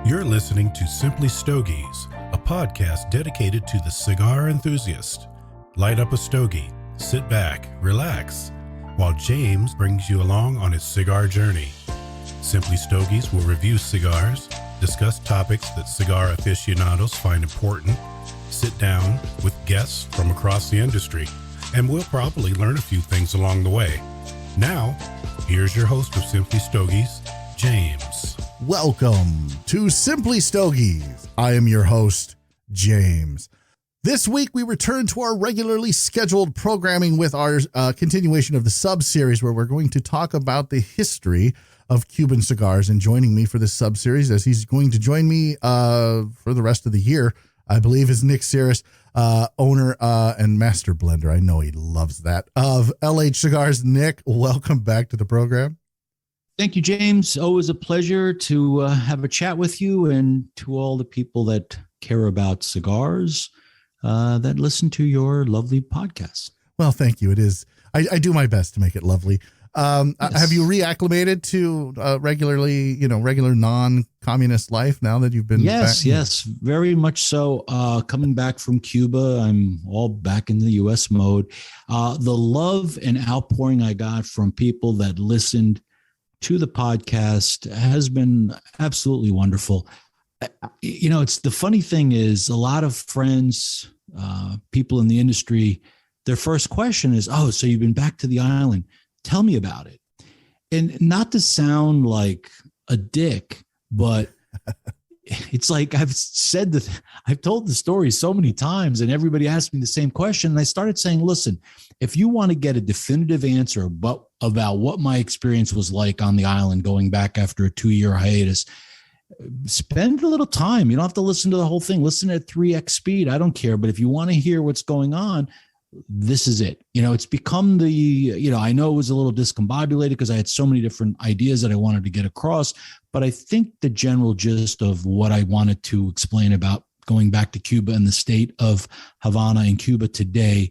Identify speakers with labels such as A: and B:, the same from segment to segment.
A: You're listening to Simply Stogies, a podcast dedicated to the cigar enthusiast. Light up a stogie, sit back, relax, while James brings you along on his cigar journey. Simply Stogies will review cigars, discuss topics that cigar aficionados find important, sit down with guests from across the industry, and we'll probably learn a few things along the way. Now, here's your host of Simply Stogies, James.
B: Welcome to Simply Stogies. I am your host, James. This week, we return to our regularly scheduled programming with our continuation of the sub-series where we're going to talk about the history of Cuban cigars. And joining me for this sub-series, as he's going to join me for the rest of the year, I believe, is Nick Syris, owner and master blender. I know he loves that, of LH Cigars. Nick, welcome back to the program.
C: Thank you, James. Always a pleasure to have a chat with you, and to all the people that care about cigars that listen to your lovely podcast.
B: Well, thank you. It is. I do my best to make it lovely.
C: Yes.
B: Have you reacclimated to regular non-communist life now that you've been back?
C: Yes, very much so. Coming back from Cuba, I'm all back in the U.S. mode. The love and outpouring I got from people that listened to the podcast has been absolutely wonderful. It's the funny thing is a lot of friends, people in the industry, their first question is, "Oh, so you've been back to the island? Tell me about it." And not to sound like a dick, but it's like I've told the story so many times, and everybody asked me the same question. And I started saying, listen, if you want to get a definitive answer about what my experience was like on the island going back after a 2-year hiatus, spend a little time. You don't have to listen to the whole thing. Listen at 3x speed. I don't care. But if you want to hear what's going on, this is it. It's become I know it was a little discombobulated because I had so many different ideas that I wanted to get across, but I think the general gist of what I wanted to explain about going back to Cuba and the state of Havana and Cuba today,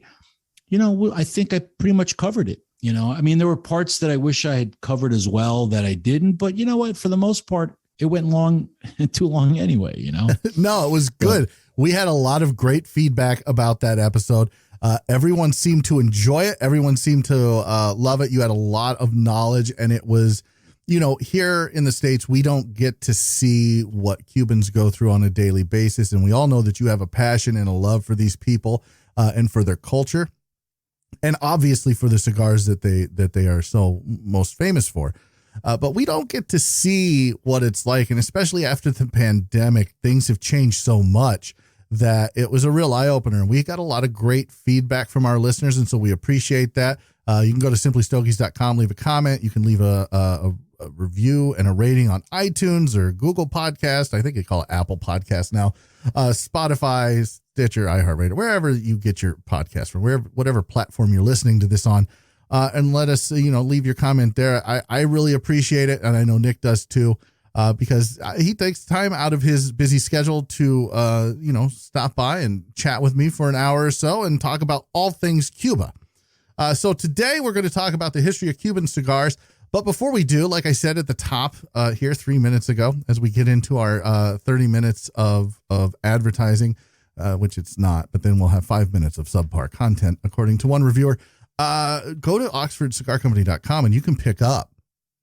C: I think I pretty much covered it. There were parts that I wish I had covered as well that I didn't, but you know what? For the most part, it went too long anyway,
B: No, it was good. We had a lot of great feedback about that episode. Everyone seemed to enjoy it. Everyone seemed to love it. You had a lot of knowledge, and it was, here in the States, we don't get to see what Cubans go through on a daily basis. And we all know that you have a passion and a love for these people and for their culture, and obviously for the cigars that they are so most famous for. But we don't get to see what it's like. And especially after the pandemic, things have changed so much that it was a real eye-opener. And we got a lot of great feedback from our listeners, and so we appreciate that. You can go to simplystogies.com, leave a comment. You can leave a review and a rating on iTunes or Google Podcast. I think they call it Apple Podcast now. Spotify, Stitcher, iHeartRadio, wherever you get your podcast from, whatever platform you're listening to this on. And let us, leave your comment there. I really appreciate it, and I know Nick does too. Because he takes time out of his busy schedule to, stop by and chat with me for an hour or so and talk about all things Cuba. So today we're going to talk about the history of Cuban cigars. But before we do, like I said at the top here 3 minutes ago, as we get into our 30 minutes of advertising, which it's not, but then we'll have 5 minutes of subpar content, according to one reviewer. Go to oxfordcigarcompany.com and you can pick up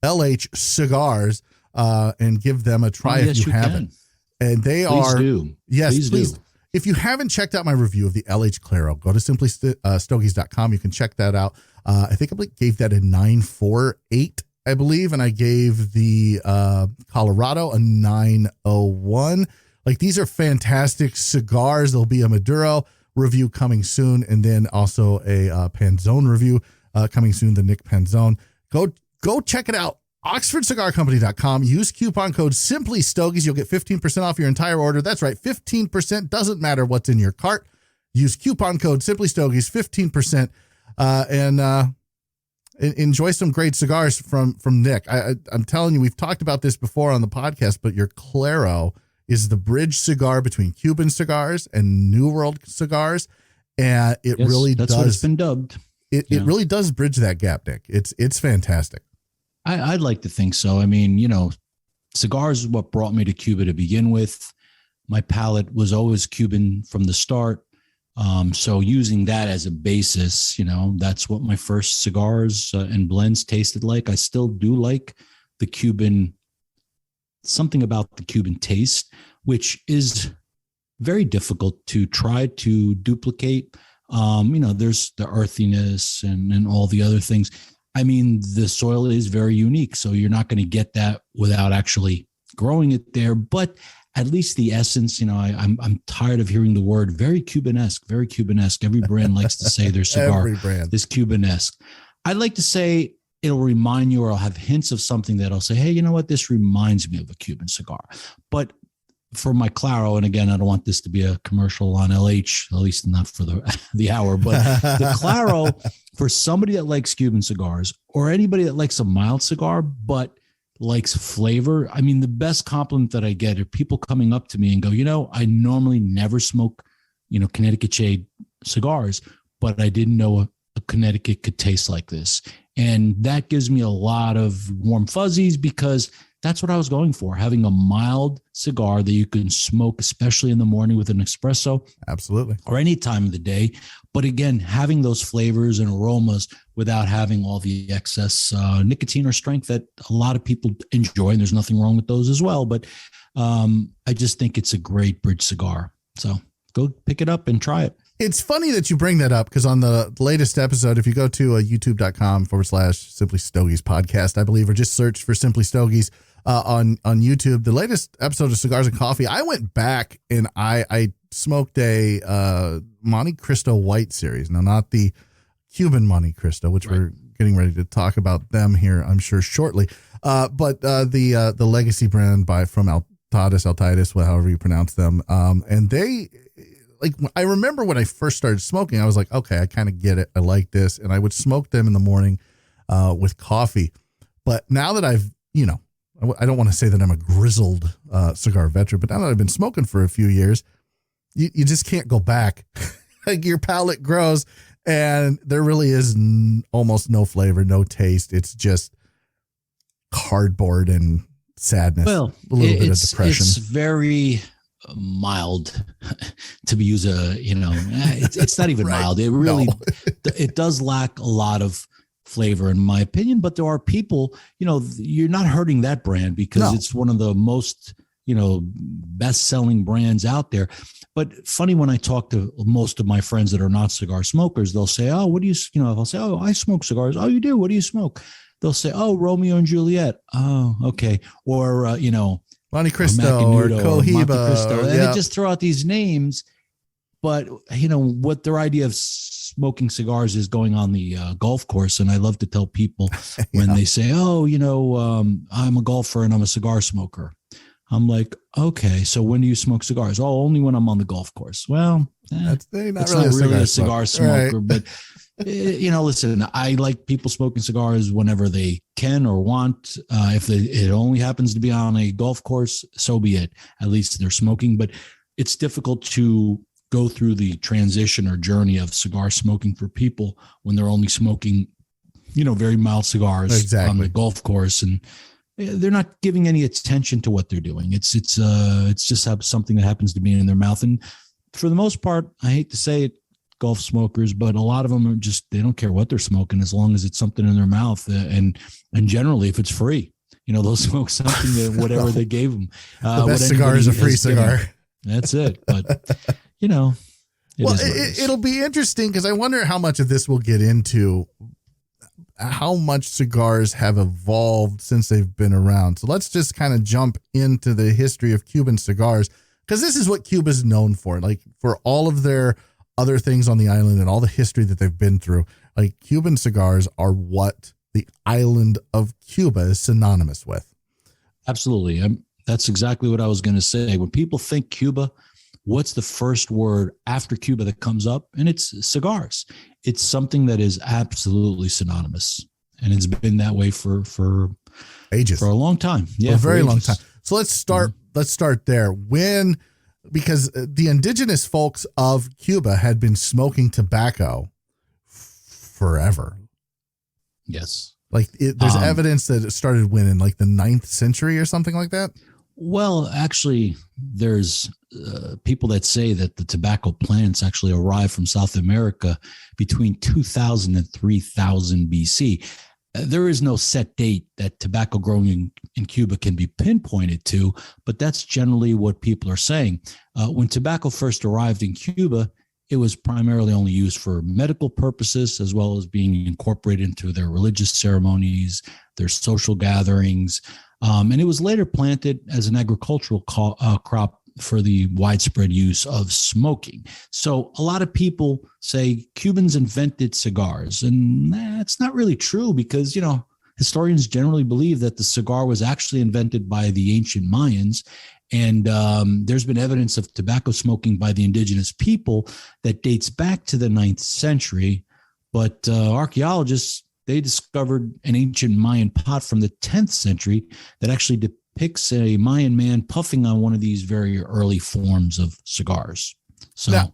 B: LH Cigars and give them a try if you haven't. And they
C: please do.
B: Yes, please. Do. If you haven't checked out my review of the LH Claro, go to simplystogies.com. You can check that out. I think I gave that a 948, I believe, and I gave the Colorado a 901. These are fantastic cigars. There'll be a Maduro review coming soon, and then also a Panzone review coming soon, the Nick Panzone. Go check it out. OxfordCigarCompany.com. Use coupon code Simply Stogies. You'll get 15% off your entire order. That's right, 15%. Doesn't matter what's in your cart. Use coupon code Simply Stogies, 15%, and enjoy some great cigars from Nick. I'm telling you, we've talked about this before on the podcast, but your Claro is the bridge cigar between Cuban cigars and New World cigars, and that's
C: what it's been dubbed.
B: It really does bridge that gap, Nick. It's fantastic.
C: I'd like to think so. I mean, cigars is what brought me to Cuba to begin with. My palate was always Cuban from the start. So using that as a basis, that's what my first cigars and blends tasted like. I still do like the Cuban, something about the Cuban taste, which is very difficult to try to duplicate. There's the earthiness and all the other things. I mean, the soil is very unique, so you're not going to get that without actually growing it there. But at least the essence, I'm tired of hearing the word very Cubanesque, very Cubanesque. Every brand likes to say their cigar is Cubanesque. I'd like to say it'll remind you, or I'll have hints of something that I'll say, hey, you know what? This reminds me of a Cuban cigar. But for my Claro, and again, I don't want this to be a commercial on LH, at least not for the hour, but the Claro, for somebody that likes Cuban cigars or anybody that likes a mild cigar, but likes flavor. I mean, the best compliment that I get are people coming up to me and go, I normally never smoke, Connecticut shade cigars, but I didn't know a Connecticut could taste like this. And that gives me a lot of warm fuzzies because that's what I was going for, having a mild cigar that you can smoke, especially in the morning with an espresso.
B: Absolutely. Or
C: any time of the day. But again, having those flavors and aromas without having all the excess nicotine or strength that a lot of people enjoy. And there's nothing wrong with those as well. But I just think it's a great bridge cigar. So go pick it up and try it.
B: It's funny that you bring that up because on the latest episode, if you go to youtube.com/Simply Stogies podcast, I believe, or just search for Simply Stogies on YouTube, the latest episode of Cigars and Coffee, I went back and I smoked a Monte Cristo White series. Now, not the Cuban Monte Cristo, which we're getting ready to talk about them here, I'm sure, shortly. But the legacy brand from Altitis, however you pronounce them. And they... I remember when I first started smoking, I was like, okay, I kind of get it. I like this. And I would smoke them in the morning with coffee. But now that I've, I don't want to say that I'm a grizzled cigar veteran, but now that I've been smoking for a few years, you just can't go back. Your palate grows and there really is almost no flavor, no taste. It's just cardboard and sadness. Well, a little bit of depression.
C: It's very mild to be used it's not even mild. It really it does lack a lot of flavor in my opinion, but there are people, you're not hurting that brand because it's one of the most best selling brands out there. But funny, when I talk to most of my friends that are not cigar smokers, they'll say, oh, what do you I'll say, oh, I smoke cigars. Oh, you do? What do you smoke? They'll say, oh, Romeo and Juliet. Oh, okay. Or
B: Monte Cristo or Cohiba.
C: And they just throw out these names. But, what their idea of smoking cigars is going on the golf course. And I love to tell people when they say, oh, I'm a golfer and I'm a cigar smoker. I'm like, okay, so when do you smoke cigars? Oh, only when I'm on the golf course. Well,
B: that's not
C: really a cigar smoker. Right. But, listen, I like people smoking cigars whenever they can or want. If it only happens to be on a golf course, so be it. At least they're smoking. But it's difficult to go through the transition or journey of cigar smoking for people when they're only smoking, very mild cigars on the golf course, and they're not giving any attention to what they're doing. It's just something that happens to be in their mouth. And for the most part, I hate to say it, golf smokers, but a lot of them are they don't care what they're smoking as long as it's something in their mouth. And generally, if it's free, they'll smoke something that whatever they gave them.
B: The best cigar is a free cigar.
C: That's it. But,
B: it'll be interesting because I wonder how much of this we'll get into how much cigars have evolved since they've been around. So let's just kind of jump into the history of Cuban cigars, because this is what Cuba's known for. Like, for all of their other things on the island and all the history that they've been through, like, Cuban cigars are what the island of Cuba is synonymous with.
C: Absolutely. That's exactly what I was going to say. When people think Cuba, what's the first word after Cuba that comes up? And it's cigars. It's something that is absolutely synonymous. And it's been that way for
B: ages,
C: for a long time.
B: Yeah, a very long time. So let's start there. Because the indigenous folks of Cuba had been smoking tobacco forever.
C: Yes.
B: Like there's evidence that it started when in like the 9th century or something like that.
C: Well, actually, there's people that say that the tobacco plants actually arrived from South America between 2000 and 3000 BC. There is no set date that tobacco growing in Cuba can be pinpointed to, but that's generally what people are saying. When tobacco first arrived in Cuba, it was primarily only used for medical purposes, as well as being incorporated into their religious ceremonies, their social gatherings. And it was later planted as an agricultural crop for the widespread use of smoking. So a lot of people say Cubans invented cigars, and that's not really true because, historians generally believe that the cigar was actually invented by the ancient Mayans. And there's been evidence of tobacco smoking by the indigenous people that dates back to the 9th century. But archaeologists, they discovered an ancient Mayan pot from the 10th century that actually depicts a Mayan man puffing on one of these very early forms of cigars. So
B: now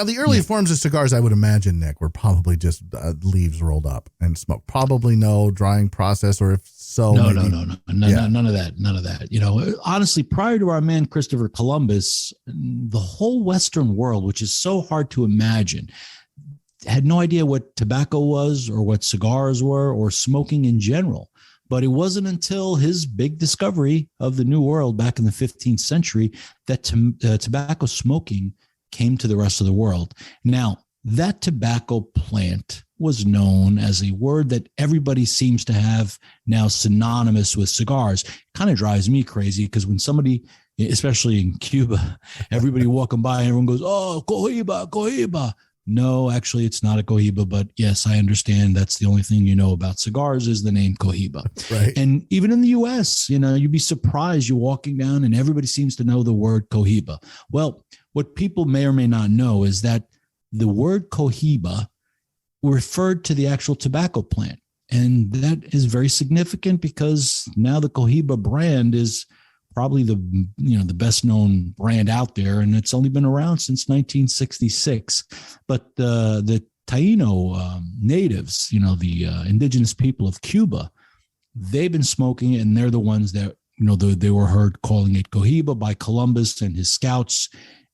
B: the early forms of cigars, I would imagine, Nick, were probably just leaves rolled up and smoked. Probably no drying process, or if so,
C: no, none of that. Honestly, prior to our man Christopher Columbus, the whole Western world, which is so hard to imagine, had no idea what tobacco was or what cigars were or smoking in general. But it wasn't until his big discovery of the New World back in the 15th century that tobacco smoking came to the rest of the world. Now, that tobacco plant was known as a word that everybody seems to have now synonymous with cigars. Kind of drives me crazy because when somebody, especially in Cuba, everybody walking by, everyone goes, "Oh, cohiba, cohiba." No, actually, it's not a cohiba, but yes, I understand that's the only thing you know about cigars is the name cohiba.
B: Right.
C: And even in the U.S., you'd be surprised you're walking down and everybody seems to know the word cohiba. Well, what people may or may not know is that the word cohiba referred to the actual tobacco plant. And that is very significant because now the Cohiba brand is probably the best known brand out there, and it's only been around since 1966. But the Taino natives, the indigenous people of Cuba, they've been smoking it, and they're the ones that they were heard calling it Cohiba by Columbus and his scouts,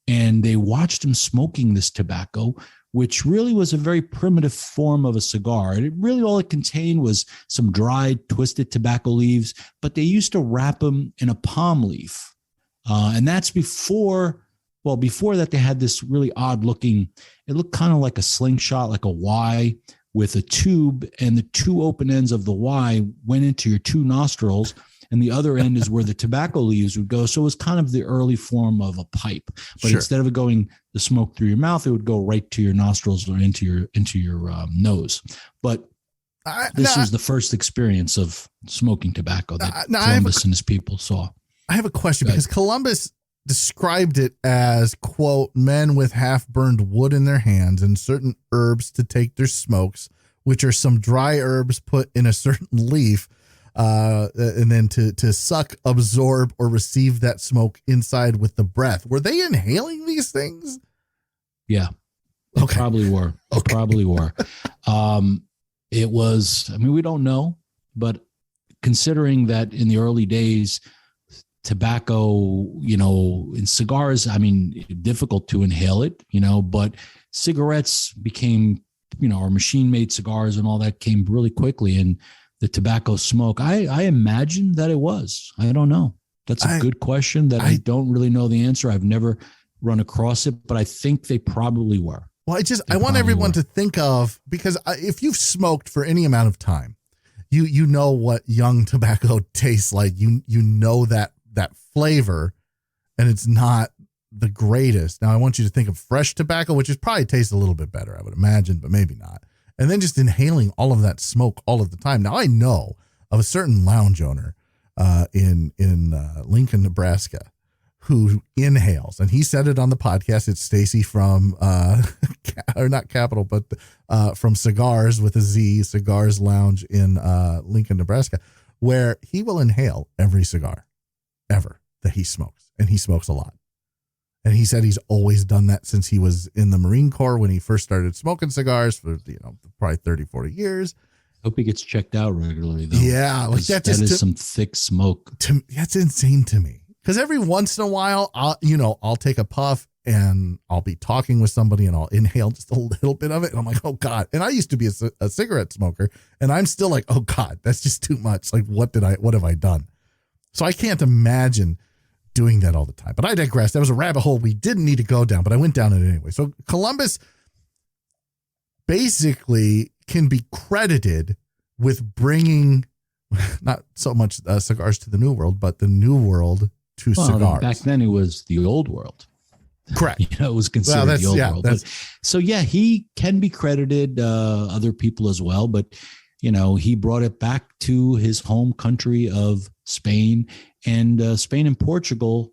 C: and they watched him smoking this tobacco, which really was a very primitive form of a cigar. And all it contained was some dried, twisted tobacco leaves, but they used to wrap them in a palm leaf. And that's before that they had this really odd looking, it looked kind of like a slingshot, like a Y with a tube, and the two open ends of the Y went into your two nostrils, and the other end is where the tobacco leaves would go. So it was kind of the early form of a pipe, but
B: Sure.
C: Instead of it going the smoke through your mouth, it would go right to your nostrils or into your nose. But this was the first experience of smoking tobacco that Columbus and his people saw.
B: I have a question because Columbus described it as, quote, men with half burned wood in their hands and certain herbs to take their smokes, which are some dry herbs put in a certain leaf. And then to suck, absorb, or receive that smoke inside with the breath. Were they inhaling these things?
C: Yeah, they probably were. They probably were. It was, we don't know, but considering that in the early days, tobacco, in cigars, difficult to inhale it, but cigarettes became, or machine-made cigars and all that came really quickly. And the tobacco smoke, I imagine that it was. I don't know. That's a good question that I don't really know the answer. I've never run across it, but I think they probably were.
B: Well, I want everyone to think of, because if you've smoked for any amount of time, you know what young tobacco tastes like. You know that flavor, and it's not the greatest. Now, I want you to think of fresh tobacco, which is probably tastes a little bit better, I would imagine, but maybe not. And then just inhaling all of that smoke all of the time. Now, I know of a certain lounge owner in Lincoln, Nebraska, who inhales, and he said it on the podcast. It's Stacy from, or not Capital, but from Cigars with a Z, Cigars Lounge in Lincoln, Nebraska, where he will inhale every cigar ever that he smokes, and he smokes a lot. And he said he's always done that since he was in the Marine Corps when he first started smoking cigars for, probably 30, 40 years.
C: Hope he gets checked out regularly, though.
B: Yeah, like that
C: is some thick smoke.
B: That's insane to me. Because every once in a while, I'll take a puff and I'll be talking with somebody and I'll inhale just a little bit of it. And I'm like, oh God. And I used to be a cigarette smoker and I'm still like, oh God, that's just too much. Like, what have I done? So I can't imagine doing that all the time. But I digress. That was a rabbit hole we didn't need to go down, but I went down it anyway. So Columbus basically can be credited with bringing not so much cigars to the New World, but the New World to cigars.
C: Back then it was the Old World.
B: Correct.
C: It was considered the Old World. But, so yeah, he can be credited, other people as well, but he brought it back to his home country of Spain, and Spain and Portugal,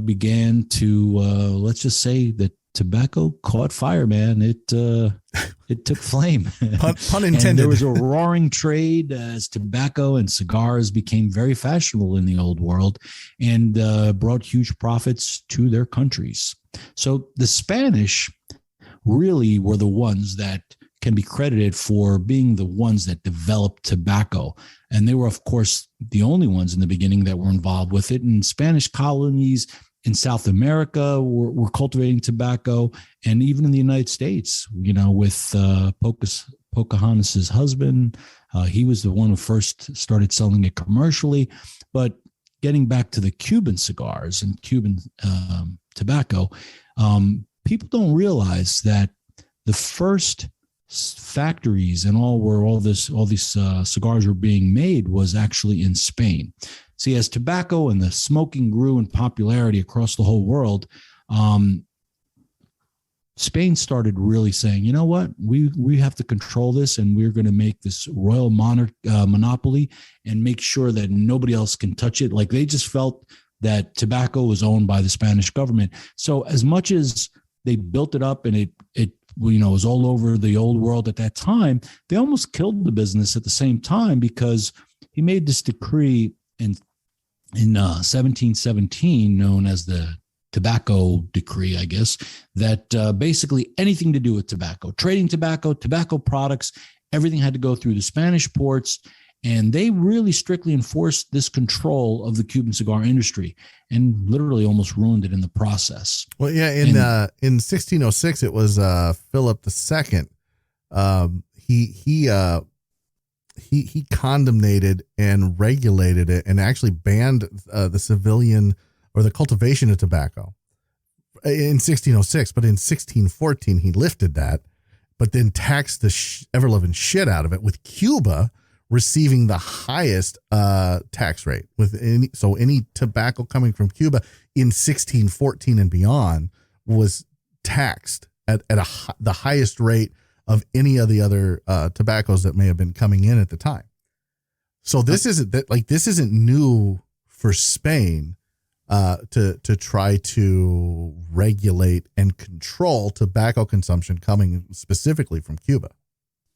C: began to, let's just say that tobacco caught fire, man. It took flame.
B: Pun intended.
C: And there was a roaring trade as tobacco and cigars became very fashionable in the Old World and brought huge profits to their countries. So the Spanish really were the ones that can be credited for being the ones that developed tobacco. And they were, of course, the only ones in the beginning that were involved with it. And Spanish colonies in South America were cultivating tobacco, and even in the United States, with Pocahontas's husband, he was the one who first started selling it commercially. But getting back to the Cuban cigars and Cuban tobacco, people don't realize that the first factories and all these cigars were being made was actually in Spain. See, as tobacco and the smoking grew in popularity across the whole world, Spain started really saying, you know what, we have to control this, and we're going to make this royal monopoly and make sure that nobody else can touch it. Like, they just felt that tobacco was owned by the Spanish government. So as much as they built it up and it was all over the Old World at that time, they almost killed the business at the same time, because he made this decree in 1717, known as the Tobacco Decree, I guess, that basically anything to do with tobacco, trading tobacco products, everything had to go through the Spanish ports. And they really strictly enforced this control of the Cuban cigar industry and literally almost ruined it in the process.
B: Well, yeah, in 1606, it was Philip II. He condemnated and regulated it and actually banned the civilian or the cultivation of tobacco in 1606. But in 1614, he lifted that, but then taxed the ever-loving shit out of it, with Cuba receiving the highest tax rate. Any tobacco coming from Cuba in 1614 and beyond was taxed at the highest rate of any of the other tobaccos that may have been coming in at the time. So this isn't new for Spain to try to regulate and control tobacco consumption coming specifically from Cuba.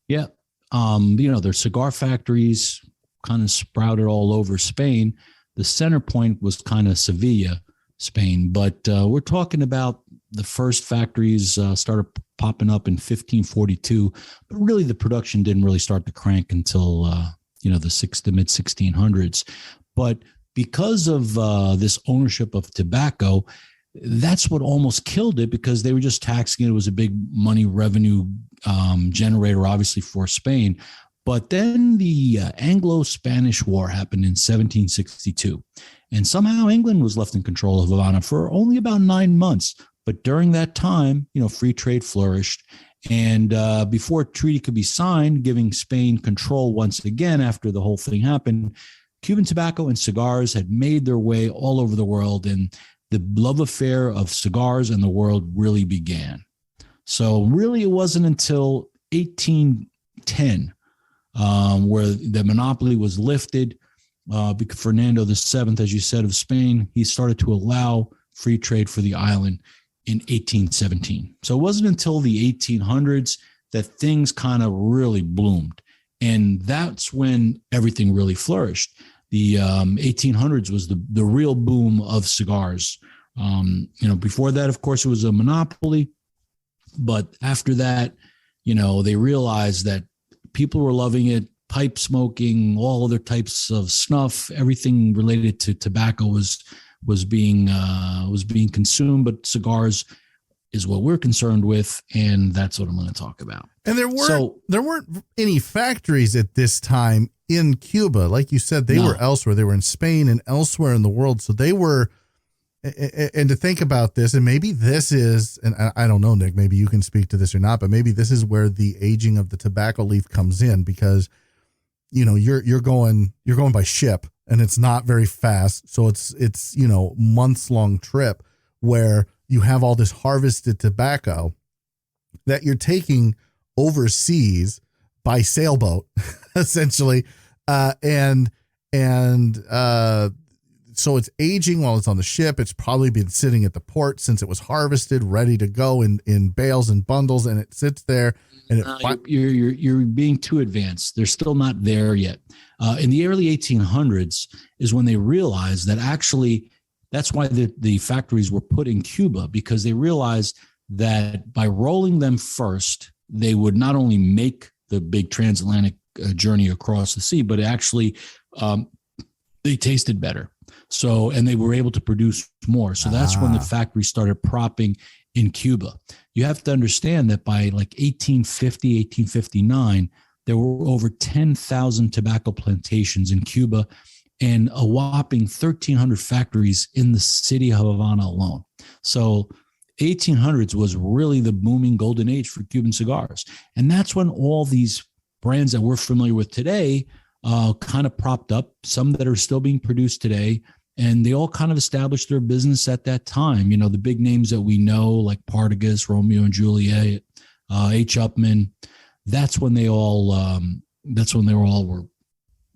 B: Yeah.
C: Their cigar factories kind of sprouted all over Spain. The center point was kind of Sevilla, Spain, but we're talking about the first factories started popping up in 1542, but really the production didn't really start to crank until the mid 1600s. But because of this ownership of tobacco, that's what almost killed it, because they were just taxing it. It was a big money revenue generator, obviously, for Spain. But then the Anglo-Spanish War happened in 1762, and somehow England was left in control of Havana for only about 9 months. But during that time, free trade flourished. And before a treaty could be signed, giving Spain control once again after the whole thing happened, Cuban tobacco and cigars had made their way all over the world, and the love affair of cigars and the world really began. So really it wasn't until 1810 where the monopoly was lifted. Because Fernando VII, as you said, of Spain, he started to allow free trade for the island in 1817. So it wasn't until the 1800s that things kind of really bloomed. And that's when everything really flourished. The 1800s was the real boom of cigars. Before that, of course, it was a monopoly. But after that, they realized that people were loving it. Pipe smoking, all other types of snuff, everything related to tobacco was being consumed. But cigars is what we're concerned with, and that's what I'm going to talk about.
B: And there weren't any factories at this time in Cuba, like you said. They were elsewhere. They were in Spain and elsewhere in the world. So they were. And to think about this, and maybe this is, and I don't know, Nick, maybe you can speak to this or not, but maybe this is where the aging of the tobacco leaf comes in, because you're going by ship, and it's not very fast. So it's months long trip where you have all this harvested tobacco that you're taking overseas by sailboat, essentially. So it's aging while it's on the ship. It's probably been sitting at the port since it was harvested, ready to go in bales and bundles, and it sits there. And
C: you're being too advanced. They're still not there yet. In the early 1800s is when they realized that actually that's why the factories were put in Cuba, because they realized that by rolling them first, they would not only make the big transatlantic journey across the sea, but actually they tasted better. So, and they were able to produce more. So that's when the factory started propping in Cuba. You have to understand that by like 1850, 1859, there were over 10,000 tobacco plantations in Cuba and a whopping 1,300 factories in the city of Havana alone. So 1800s was really the booming golden age for Cuban cigars. And that's when all these brands that we're familiar with today kind of propped up, some that are still being produced today. And they all kind of established their business at that time. The big names that we know, like Partagas, Romeo and Juliet, H. Upmann. That's when they all were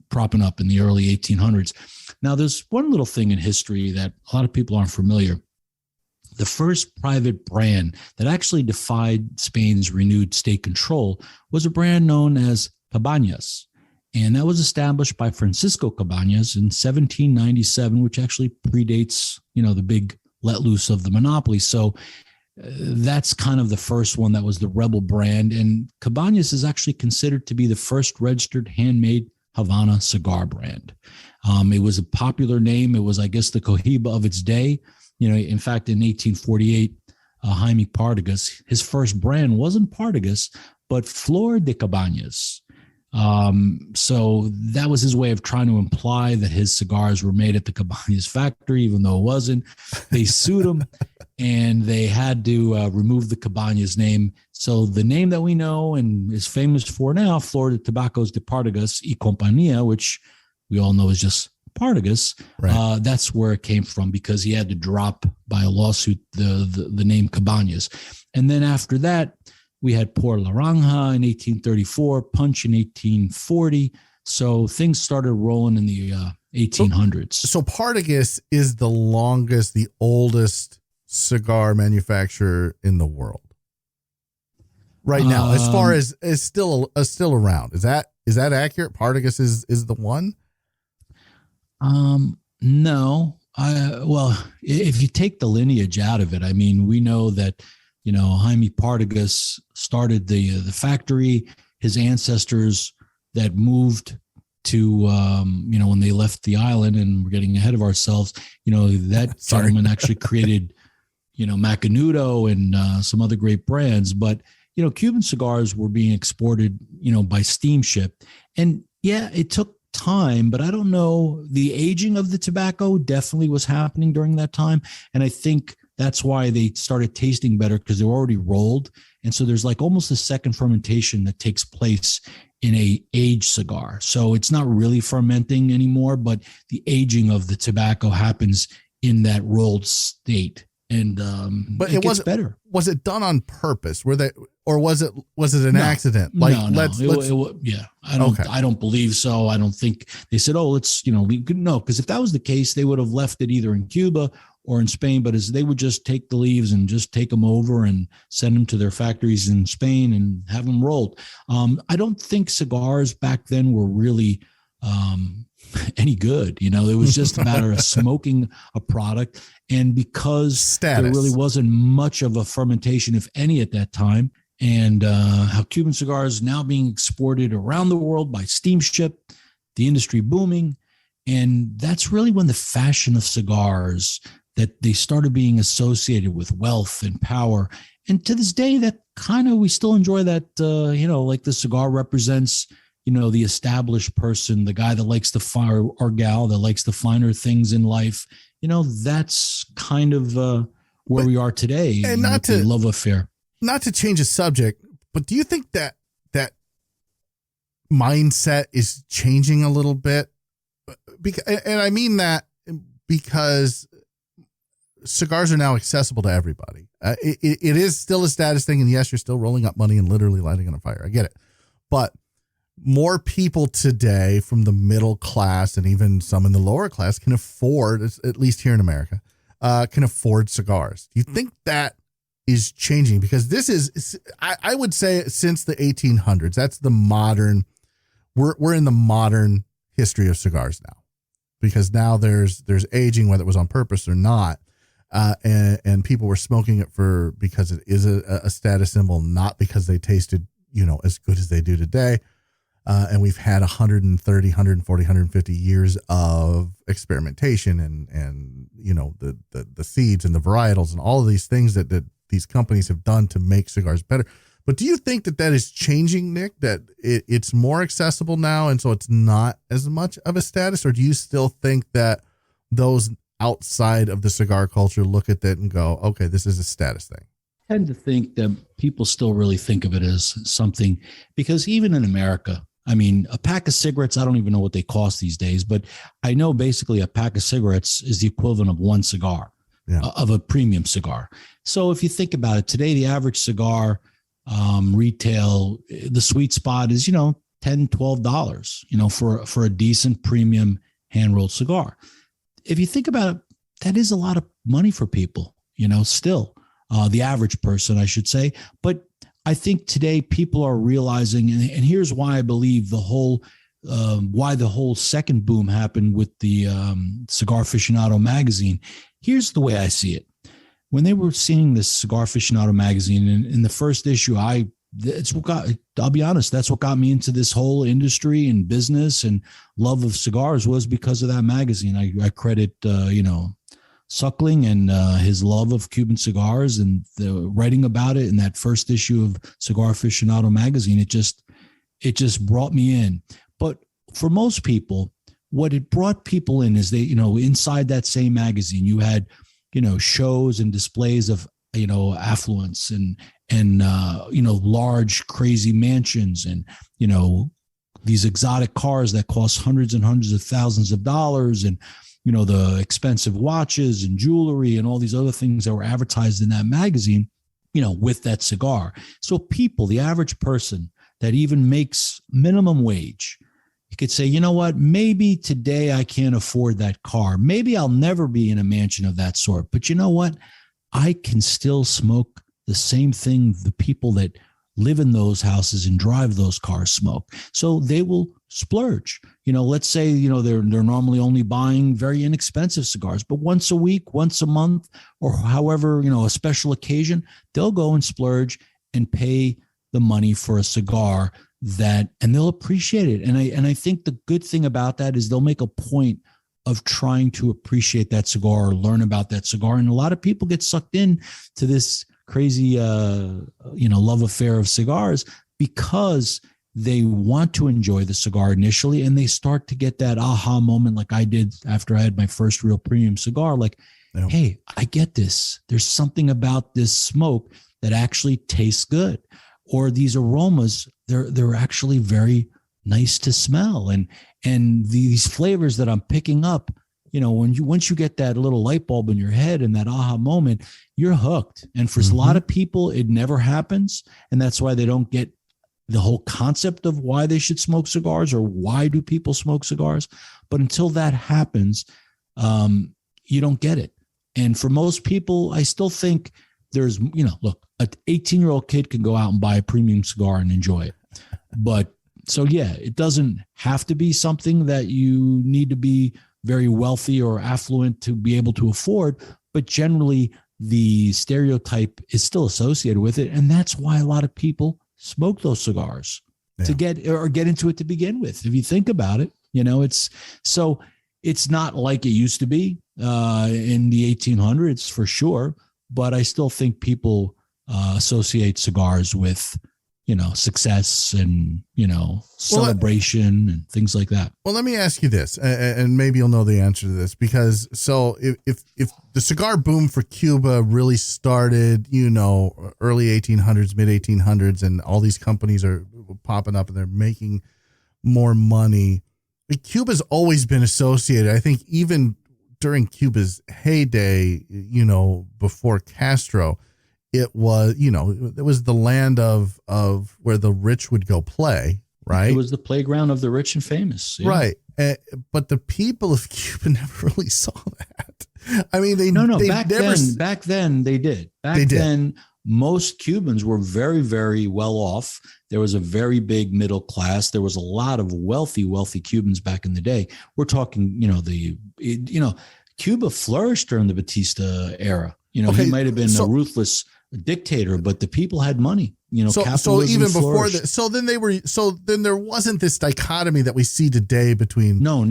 C: propping up in the early 1800s. Now, there's one little thing in history that a lot of people aren't familiar. The first private brand that actually defied Spain's renewed state control was a brand known as Cabañas. And that was established by Francisco Cabañas in 1797, which actually predates, the big let loose of the monopoly. So that's kind of the first one that was the rebel brand. And Cabañas is actually considered to be the first registered handmade Havana cigar brand. It was a popular name. It was, I guess, the Cohiba of its day. In fact, in 1848, Jaime Partagas, his first brand wasn't Partagas, but Flor de Cabañas. So that was his way of trying to imply that his cigars were made at the Cabañas factory, even though it wasn't. They sued him and they had to remove the Cabañas name. So the name that we know and is famous for now, Flor de Tabacos de Partagas y Compañía, which we all know is just Partagas, right. That's where it came from, because he had to drop by a lawsuit the name Cabañas. And then after that, we had Por Laranja in 1834, Punch in 1840. So things started rolling in the 1800s.
B: So Partagas is the oldest cigar manufacturer in the world right now, as far as is still around. Is that accurate? Partagas is the one?
C: No. Well, if you take the lineage out of it, I mean, we know that Jaime Partagas started the factory. His ancestors that moved to, when they left the island, and we're getting ahead of ourselves, that gentleman actually created, Macanudo and some other great brands. But, Cuban cigars were being exported, by steamship. And yeah, it took time, but I don't know. The aging of the tobacco definitely was happening during that time. And I think that's why they started tasting better, because they were already rolled. And so there's like almost a second fermentation that takes place in a aged cigar. So it's not really fermenting anymore, but the aging of the tobacco happens in that rolled state. And but it gets better.
B: Was it done on purpose? Or was it an accident? Like,
C: yeah, I don't believe so. I don't think they said, oh, let's, no, because if that was the case, they would have left it either in Cuba or in Spain, but as they would just take the leaves and just take them over and send them to their factories in Spain and have them rolled. I don't think cigars back then were really any good. It was just a matter of smoking a product. And because there really wasn't much of a fermentation, if any, at that time, and how Cuban cigars now being exported around the world by steamship, the industry booming. And that's really when the fashion of cigars, that they started being associated with wealth and power. And to this day, that kind of, we still enjoy that, like the cigar represents, the established person, the guy that likes the fire, or gal that likes the finer things in life. That's kind of where we are today.
B: And not to
C: love affair.
B: Not to change the subject, but do you think that mindset is changing a little bit? And I mean that because cigars are now accessible to everybody. It is still a status thing. And yes, you're still rolling up money and literally lighting on a fire. I get it. But more people today from the middle class and even some in the lower class can afford, at least here in America, can afford cigars. Do you think that is changing? Because this is, I would say, since the 1800s, that's the modern, we're in the modern history of cigars now, because now there's aging, whether it was on purpose or not. And people were smoking it because it is a status symbol, not because they tasted, as good as they do today. And we've had 130, 140, 150 years of experimentation and the seeds and the varietals and all of these things that these companies have done to make cigars better. But do you think that is changing, Nick, that it's more accessible now and so it's not as much of a status? Or do you still think that those outside of the cigar culture look at that and go, okay, this is a status thing?
C: I tend to think that people still really think of it as something, because even in America, I mean, a pack of cigarettes, I don't even know what they cost these days, but I know basically a pack of cigarettes is the equivalent of one cigar, of a premium cigar. So if you think about it, today, the average cigar retail, the sweet spot is, $10, $12, for a decent premium hand-rolled cigar. If you think about it, that is a lot of money for people, still, the average person, I should say. But I think today people are realizing, and here's why I believe why the whole second boom happened with the Cigar Aficionado magazine. Here's the way I see it. When they were seeing this Cigar Aficionado magazine in the first issue, I'll be honest, that's what got me into this whole industry and business and love of cigars, was because of that magazine. I credit, Suckling and his love of Cuban cigars and the writing about it in that first issue of Cigar Aficionado magazine. It just brought me in. But for most people, what it brought people in is they, inside that same magazine, you had, shows and displays of, affluence and large, crazy mansions and, these exotic cars that cost hundreds and hundreds of thousands of dollars, and, the expensive watches and jewelry and all these other things that were advertised in that magazine, with that cigar. So people, the average person that even makes minimum wage, you could say, you know what, maybe today I can't afford that car. Maybe I'll never be in a mansion of that sort. But you know what? I can still smoke the same thing the people that live in those houses and drive those cars smoke. So they will splurge. Let's say, they're normally only buying very inexpensive cigars, but once a week, once a month, or however, a special occasion, they'll go and splurge and pay the money for a cigar and they'll appreciate it. And I think the good thing about that is they'll make a point of trying to appreciate that cigar or learn about that cigar. And a lot of people get sucked in to this crazy, love affair of cigars because they want to enjoy the cigar initially, and they start to get that aha moment like I did after I had my first real premium cigar. Like, hey, I get this. There's something about this smoke that actually tastes good, or these aromas, they're actually very nice to smell. And these flavors that I'm picking up, once you get that little light bulb in your head and that aha moment, you're hooked. And for a lot of people, it never happens. And that's why they don't get the whole concept of why they should smoke cigars or why do people smoke cigars. But until that happens, you don't get it. And for most people, I still think there's, look, an 18-year-old kid can go out and buy a premium cigar and enjoy it. But so, yeah, it doesn't have to be something that you need to be very wealthy or affluent to be able to afford. But generally, the stereotype is still associated with it. And that's why a lot of people smoke those cigars to get into it to begin with. If you think about it, it's not like it used to be in the 1800s for sure, but I still think people associate cigars with, success and, celebration and things like that.
B: Well, let me ask you this, and maybe you'll know the answer to this, because if the cigar boom for Cuba really started, early 1800s, mid 1800s, and all these companies are popping up and they're making more money, Cuba's always been associated, I think, even during Cuba's heyday, before Castro, it was the land of where the rich would go play, right? It
C: was the playground of the rich and famous. Yeah.
B: Right. But the people of Cuba never really saw that. I mean, back then they did. Back then, most Cubans were very, very well off. There was a very big middle class. There was a lot of wealthy Cubans back in the day. We're talking, Cuba flourished during the Batista era. He might have been a ruthless dictator, but the people had money. So even before that, then there wasn't this dichotomy that we see today between
C: no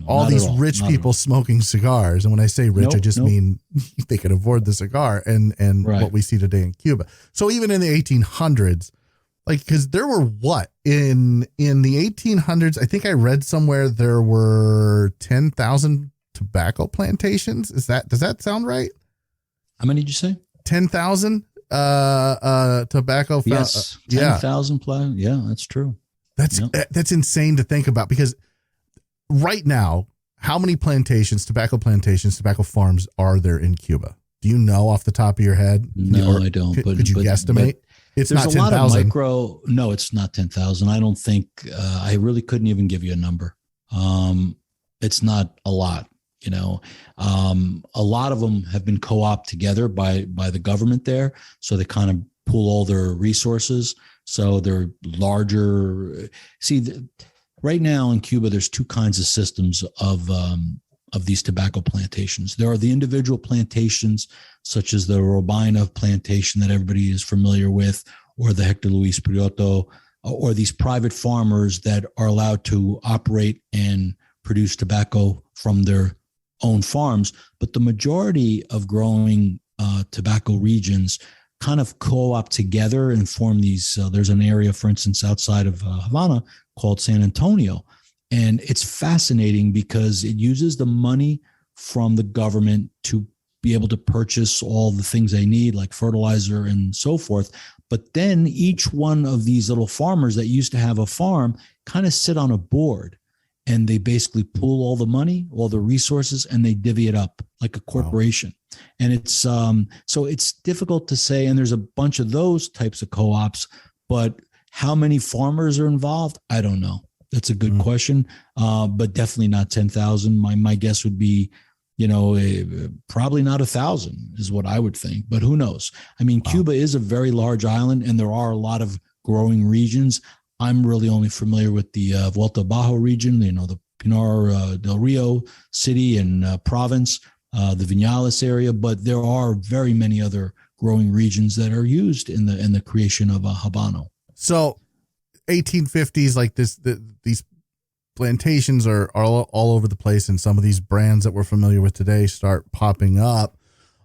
B: all these rich people smoking cigars. And when I say rich, I just mean they could afford the cigar and right. What we see today in Cuba. So even in the 1800s, because there were in the 1800s, I think I read somewhere there were 10,000 tobacco plantations. Does that sound right?
C: How many did you say?
B: 10,000 tobacco.
C: Yes. 10,000 plus. Yeah, that's true.
B: That's insane to think about, because right now, how many tobacco farms are there in Cuba? Do you know off the top of your head?
C: No, I don't.
B: Could you guesstimate? It's not 10,000.
C: There's a lot of no, it's not 10,000. I don't think, I really couldn't even give you a number. It's not a lot. A lot of them have been co-opted together by the government there. So they kind of pool all their resources. So they're larger. Right now in Cuba, there's two kinds of systems of these tobacco plantations. There are the individual plantations, such as the Robina plantation that everybody is familiar with, or the Hector Luis Prieto, or these private farmers that are allowed to operate and produce tobacco from their own farms. But the majority of growing tobacco regions kind of co-op together and form these. There's an area, for instance, outside of Havana called San Antonio. And it's fascinating because it uses the money from the government to be able to purchase all the things they need, like fertilizer and so forth. But then each one of these little farmers that used to have a farm kind of sit on a board, and they basically pool all the money, all the resources, and they divvy it up like a corporation. Wow. And it's so it's difficult to say. And there's a bunch of those types of co-ops, but how many farmers are involved? I don't know. That's a good question, but definitely not 10,000. My guess would be, probably not 1,000 is what I would think, but who knows? I mean, wow. Cuba is a very large island, and there are a lot of growing regions. I'm really only familiar with the Vuelta Bajo region, the Pinar del Rio city and province, the Vinales area, but there are very many other growing regions that are used in the creation of a Habano.
B: So 1850s, like these plantations are all over the place, and some of these brands that we're familiar with today start popping up.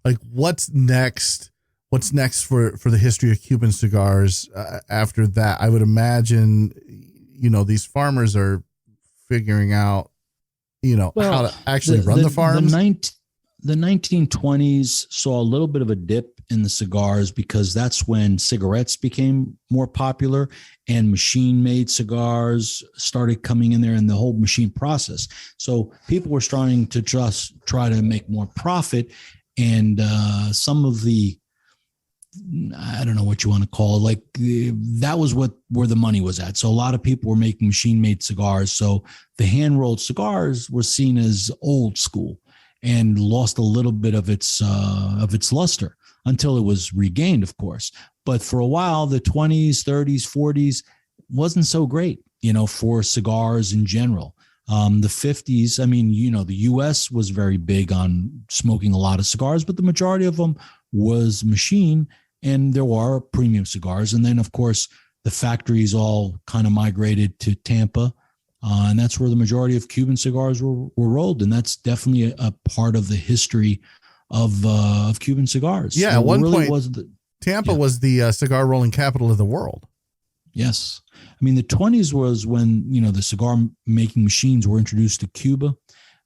B: Like, what's next? What's next for the history of Cuban cigars after that? I would imagine, these farmers are figuring out, how to actually run the farms.
C: The 1920s saw a little bit of a dip in the cigars because that's when cigarettes became more popular and machine-made cigars started coming in there, and the whole machine process. So people were starting to just try to make more profit, and some of the, I don't know what you want to call it, like that was where the money was at. So a lot of people were making machine-made cigars. So the hand-rolled cigars were seen as old school and lost a little bit of its luster until it was regained, of course. But for a while, the 20s, 30s, 40s wasn't so great, for cigars in general. The 50s, the U.S. was very big on smoking a lot of cigars, but the majority of them was machine, and there were premium cigars. And then, of course, the factories all kind of migrated to Tampa, and that's where the majority of Cuban cigars were rolled. And that's definitely a part of the history of Cuban cigars.
B: Yeah,
C: so
B: at one
C: really
B: point, Tampa was the cigar rolling capital of the world.
C: Yes. I mean, the 20s was when, the cigar making machines were introduced to Cuba.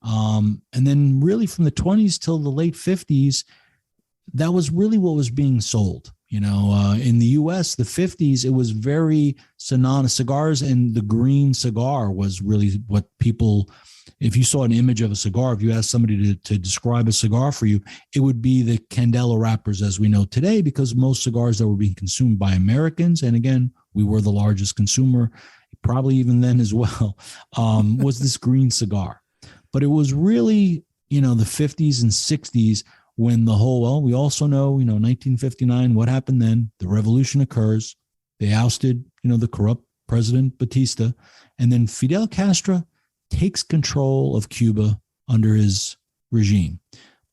C: And then really from the 20s till the late 50s, that was really what was being sold. In the U.S., the 50s, it was very synonymous. Cigars and the green cigar was really what people, if you saw an image of a cigar, if you asked somebody to describe a cigar for you, it would be the Candela wrappers as we know today, because most cigars that were being consumed by Americans, and again, we were the largest consumer, probably even then as well, was this green cigar. But it was really, the 50s and 60s when the whole, we also know, 1959, what happened then? The revolution occurs. They ousted, the corrupt President Batista. And then Fidel Castro takes control of Cuba under his regime.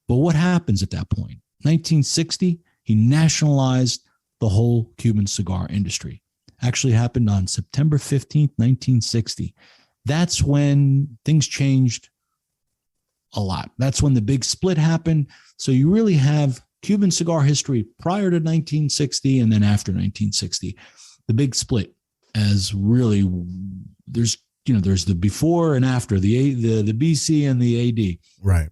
C: But what happens at that point? 1960, he nationalized the whole Cuban cigar industry. Actually happened on September 15th, 1960. That's when things changed a lot. That's when the big split happened. So you really have Cuban cigar history prior to 1960 and then after 1960. The big split as really there's the before and after, the BC and the AD.
B: Right.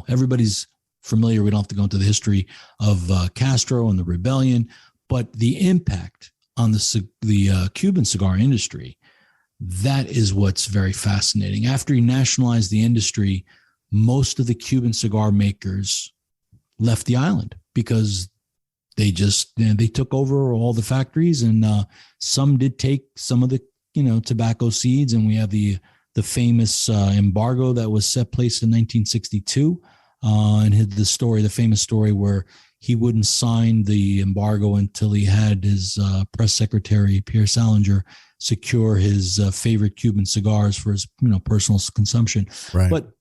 C: Everybody's familiar. We don't have to go into the history of Castro and the rebellion, but the impact on the Cuban cigar industry, that is what's very fascinating. After he nationalized the industry, most of the Cuban cigar makers left the island because they took over all the factories, and some did take some of the tobacco seeds, and we have the famous embargo that was set place in 1962, and the famous story where he wouldn't sign the embargo until he had his press secretary Pierre Salinger secure his favorite Cuban cigars for his personal consumption.
B: Right.
C: But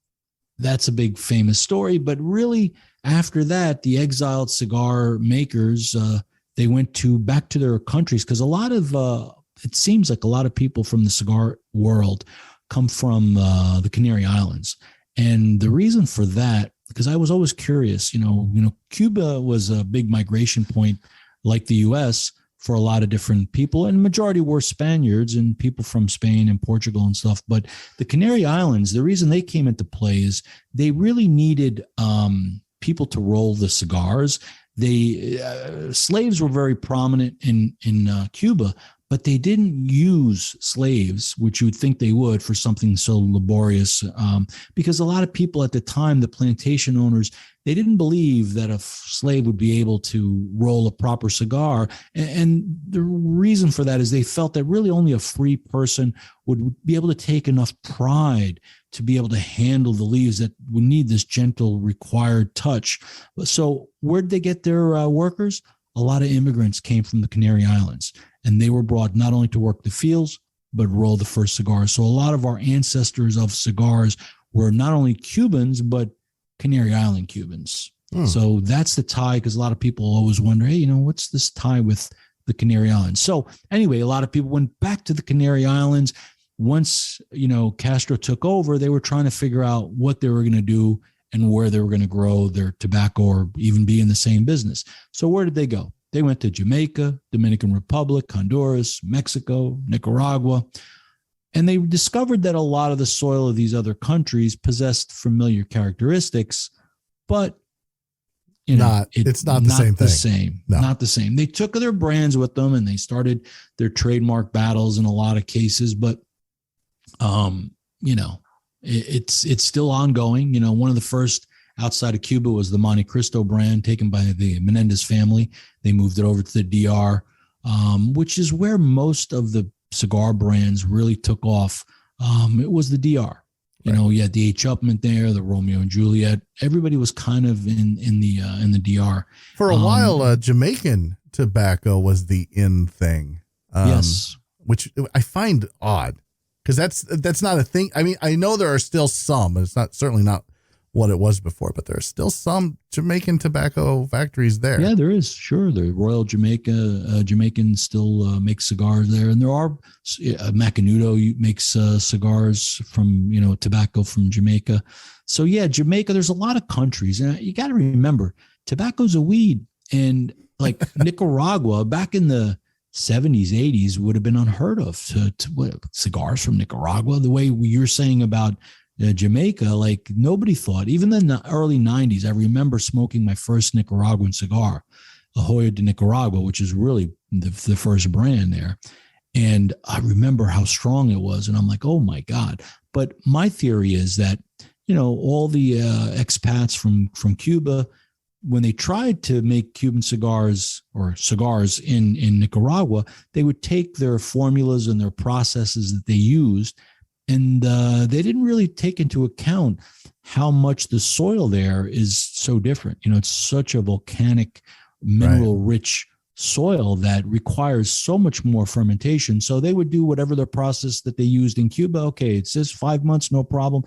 C: that's a big famous story. But really, after that, the exiled cigar makers, they went back to their countries, because a lot of it seems like a lot of people from the cigar world come from the Canary Islands. And the reason for that, because I was always curious, Cuba was a big migration point like the U.S. for a lot of different people, and the majority were Spaniards and people from Spain and Portugal and stuff. But the Canary Islands, the reason they came into play is they really needed people to roll the cigars. Slaves were very prominent in Cuba, but they didn't use slaves, which you would think they would, for something so laborious, because a lot of people at the time, the plantation owners, they didn't believe that a slave would be able to roll a proper cigar. And the reason for that is they felt that really only a free person would be able to take enough pride to be able to handle the leaves that would need this gentle, required touch. So where'd they get their workers? A lot of immigrants came from the Canary Islands, and they were brought not only to work the fields, but roll the first cigars. So a lot of our ancestors of cigars were not only Cubans, but Canary Island Cubans. So that's the tie, because a lot of people always wonder, hey, what's this tie with the Canary Islands? So anyway, a lot of people went back to the Canary Islands. Once, Castro took over, they were trying to figure out what they were going to do and where they were going to grow their tobacco or even be in the same business. So where did they go? They went to Jamaica, Dominican Republic, Honduras, Mexico, Nicaragua. And they discovered that a lot of the soil of these other countries possessed familiar characteristics, but
B: it's not the same. No.
C: Not the same. They took their brands with them and they started their trademark battles in a lot of cases, but it's still ongoing. One of the first outside of Cuba was the Monte Cristo brand, taken by the Menendez family. They moved it over to the DR, which is where most of the cigar brands really took off. It was the DR. You had the H. Upmann there, the Romeo and Juliet. Everybody was kind of in the DR
B: for a while. Jamaican tobacco was the in thing.
C: Yes,
B: which I find odd, because that's not a thing. I mean, I know there are still some, but it's certainly not what it was before, but there's still some Jamaican tobacco factories there.
C: Yeah, there is. Sure. The Royal Jamaican still makes cigars there. And there are, Macanudo makes cigars from, tobacco from Jamaica. So yeah, Jamaica, there's a lot of countries. And you got to remember, tobacco's a weed. And like Nicaragua, back in the 70s, 80s, would have been unheard of cigars from Nicaragua. The way you're saying about Jamaica, like nobody thought, even in the early 90s, I remember smoking my first Nicaraguan cigar, a Joya de Nicaragua, which is really the first brand there. And I remember how strong it was. And I'm like, oh my God. But my theory is that, all the expats from Cuba, when they tried to make Cuban cigars or cigars in Nicaragua, they would take their formulas and their processes that they used, and they didn't really take into account how much the soil there is so different. It's such a volcanic, mineral-rich soil that requires so much more fermentation. So they would do whatever their process that they used in Cuba. Okay, it says 5 months, no problem.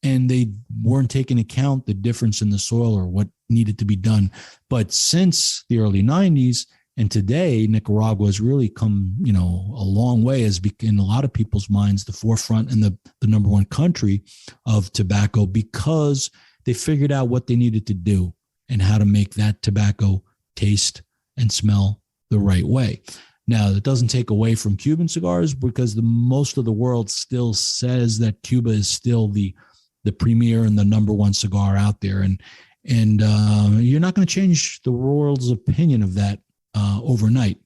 C: And they weren't taking account the difference in the soil or what needed to be done. But since the early 90s and today, Nicaragua has really come, a long way, as in a lot of people's minds, the forefront and the number one country of tobacco, because they figured out what they needed to do and how to make that tobacco taste and smell the right way. Now, that doesn't take away from Cuban cigars, because most of the world still says that Cuba is still the premier and the number one cigar out there. And you're not going to change the world's opinion of that overnight.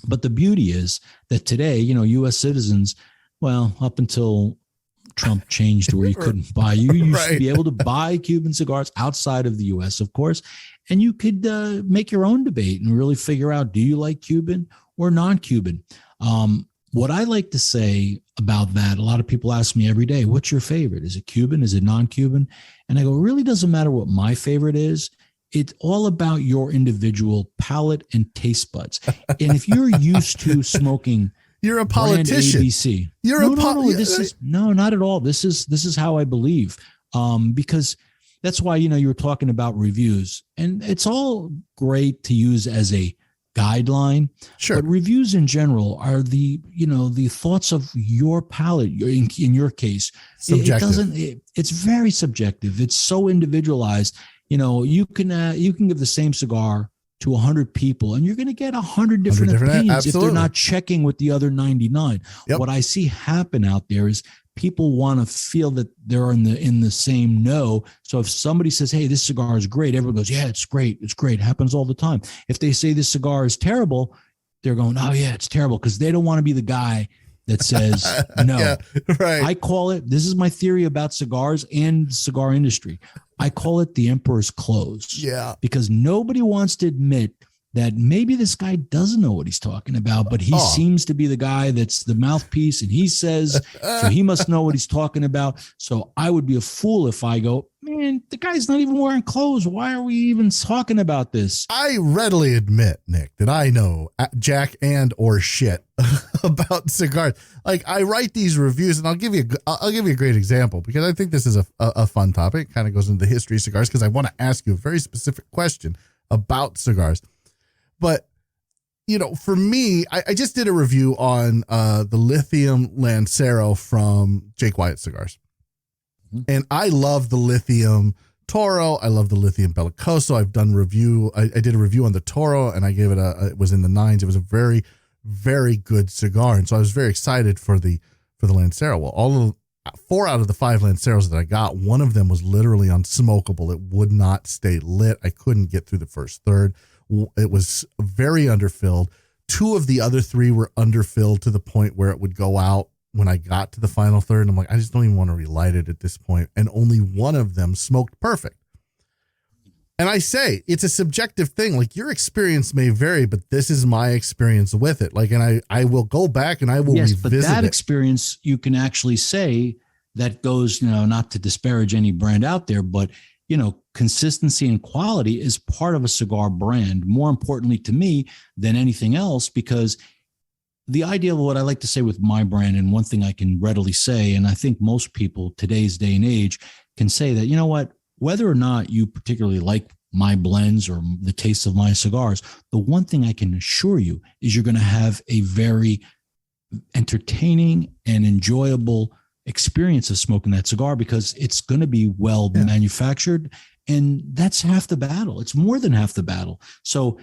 C: But the beauty is that today, U.S. citizens, well, up until Trump changed where you couldn't buy, you used to be able to buy Cuban cigars outside of the U.S., of course, and you could make your own debate and really figure out, do you like Cuban or non-Cuban? What I like to say about that, a lot of people ask me every day, what's your favorite? Is it Cuban? Is it non-Cuban? And I go, it really doesn't matter what my favorite is. It's all about your individual palate and taste buds. And if you're used to smoking,
B: you're a politician.
C: ABC, no, not at all. This is how I believe. Because that's why, you were talking about reviews, and it's all great to use as a guideline.
B: Sure.
C: But reviews in general are the thoughts of your palate. In your case,
B: subjective.
C: It's very subjective. It's so individualized. You can give the same cigar to 100 people, and you're going to get 100 different opinions. Absolutely. If they're not checking with the other 99. Yep. What I see happen out there is people want to feel that they're in the same know. So if somebody says, hey, this cigar is great, everyone goes, yeah, it's great. It's great. It happens all the time. If they say this cigar is terrible, they're going, oh yeah, it's terrible, because they don't want to be the guy that says no.
B: Yeah, right.
C: I call it, this is my theory about cigars and the cigar industry, I call it the emperor's clothes.
B: Yeah.
C: Because nobody wants to admit that maybe this guy doesn't know what he's talking about, but he seems to be the guy that's the mouthpiece, and he says, so he must know what he's talking about. So I would be a fool if I go, man, the guy's not even wearing clothes. Why are we even talking about this?
B: I readily admit, Nick, that I know jack and or shit about cigars. Like, I write these reviews, and I'll give you a great example, because I think this is a fun topic. It kind of goes into the history of cigars, because I want to ask you a very specific question about cigars. But, for me, I just did a review on the Lithium Lancero from Jake Wyatt Cigars. Mm-hmm. And I love the Lithium Toro. I love the Lithium Bellicoso. I've done review. I did a review on the Toro, and I gave it it was in the 9s. It was a very, very good cigar. And so I was very excited for the Lancero. Well, 4 out of the 5 Lanceros that I got, one of them was literally unsmokable. It would not stay lit. I couldn't get through the first third. It was very underfilled. 2 of the other 3 were underfilled to the point where it would go out when I got to the final third. And I'm like, I just don't even want to relight it at this point. And only one of them smoked perfect. And I say, it's a subjective thing. Like, your experience may vary, but this is my experience with it. Like, and I will go back and I will revisit
C: but that experience, you can actually say that goes, not to disparage any brand out there, but consistency and quality is part of a cigar brand, more importantly to me than anything else, because the idea of what I like to say with my brand, and one thing I can readily say, and I think most people today's day and age can say that, whether or not you particularly like my blends or the taste of my cigars, the one thing I can assure you is you're going to have a very entertaining and enjoyable experience of smoking that cigar, because it's going to be well manufactured. And that's half the battle. It's more than half the battle. So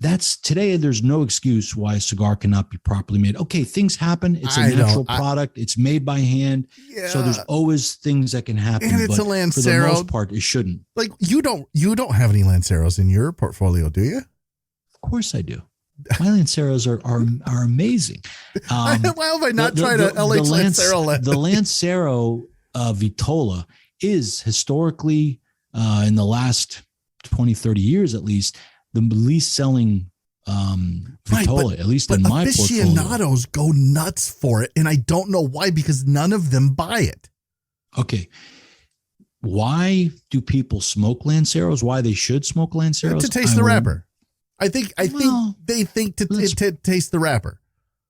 C: that's today. There's no excuse why a cigar cannot be properly made. Okay, things happen. It's a natural product. It's made by hand. Yeah. So there's always things that can happen.
B: And it's a Lancero.
C: For the most part, it shouldn't.
B: Like you don't have any Lanceros in your portfolio, do you?
C: Of course I do. My Lanceros are amazing.
B: Why have I not tried a LH Lancero?
C: The Lancero Vitola is historically, in the last 20, 30 years at least, the least selling Vitola, at least in my portfolio.
B: Aficionados go nuts for it, and I don't know why, because none of them buy it.
C: Okay. Why do people smoke Lanceros? Why they should smoke Lanceros?
B: To taste the wrapper. I think they think to taste the wrapper.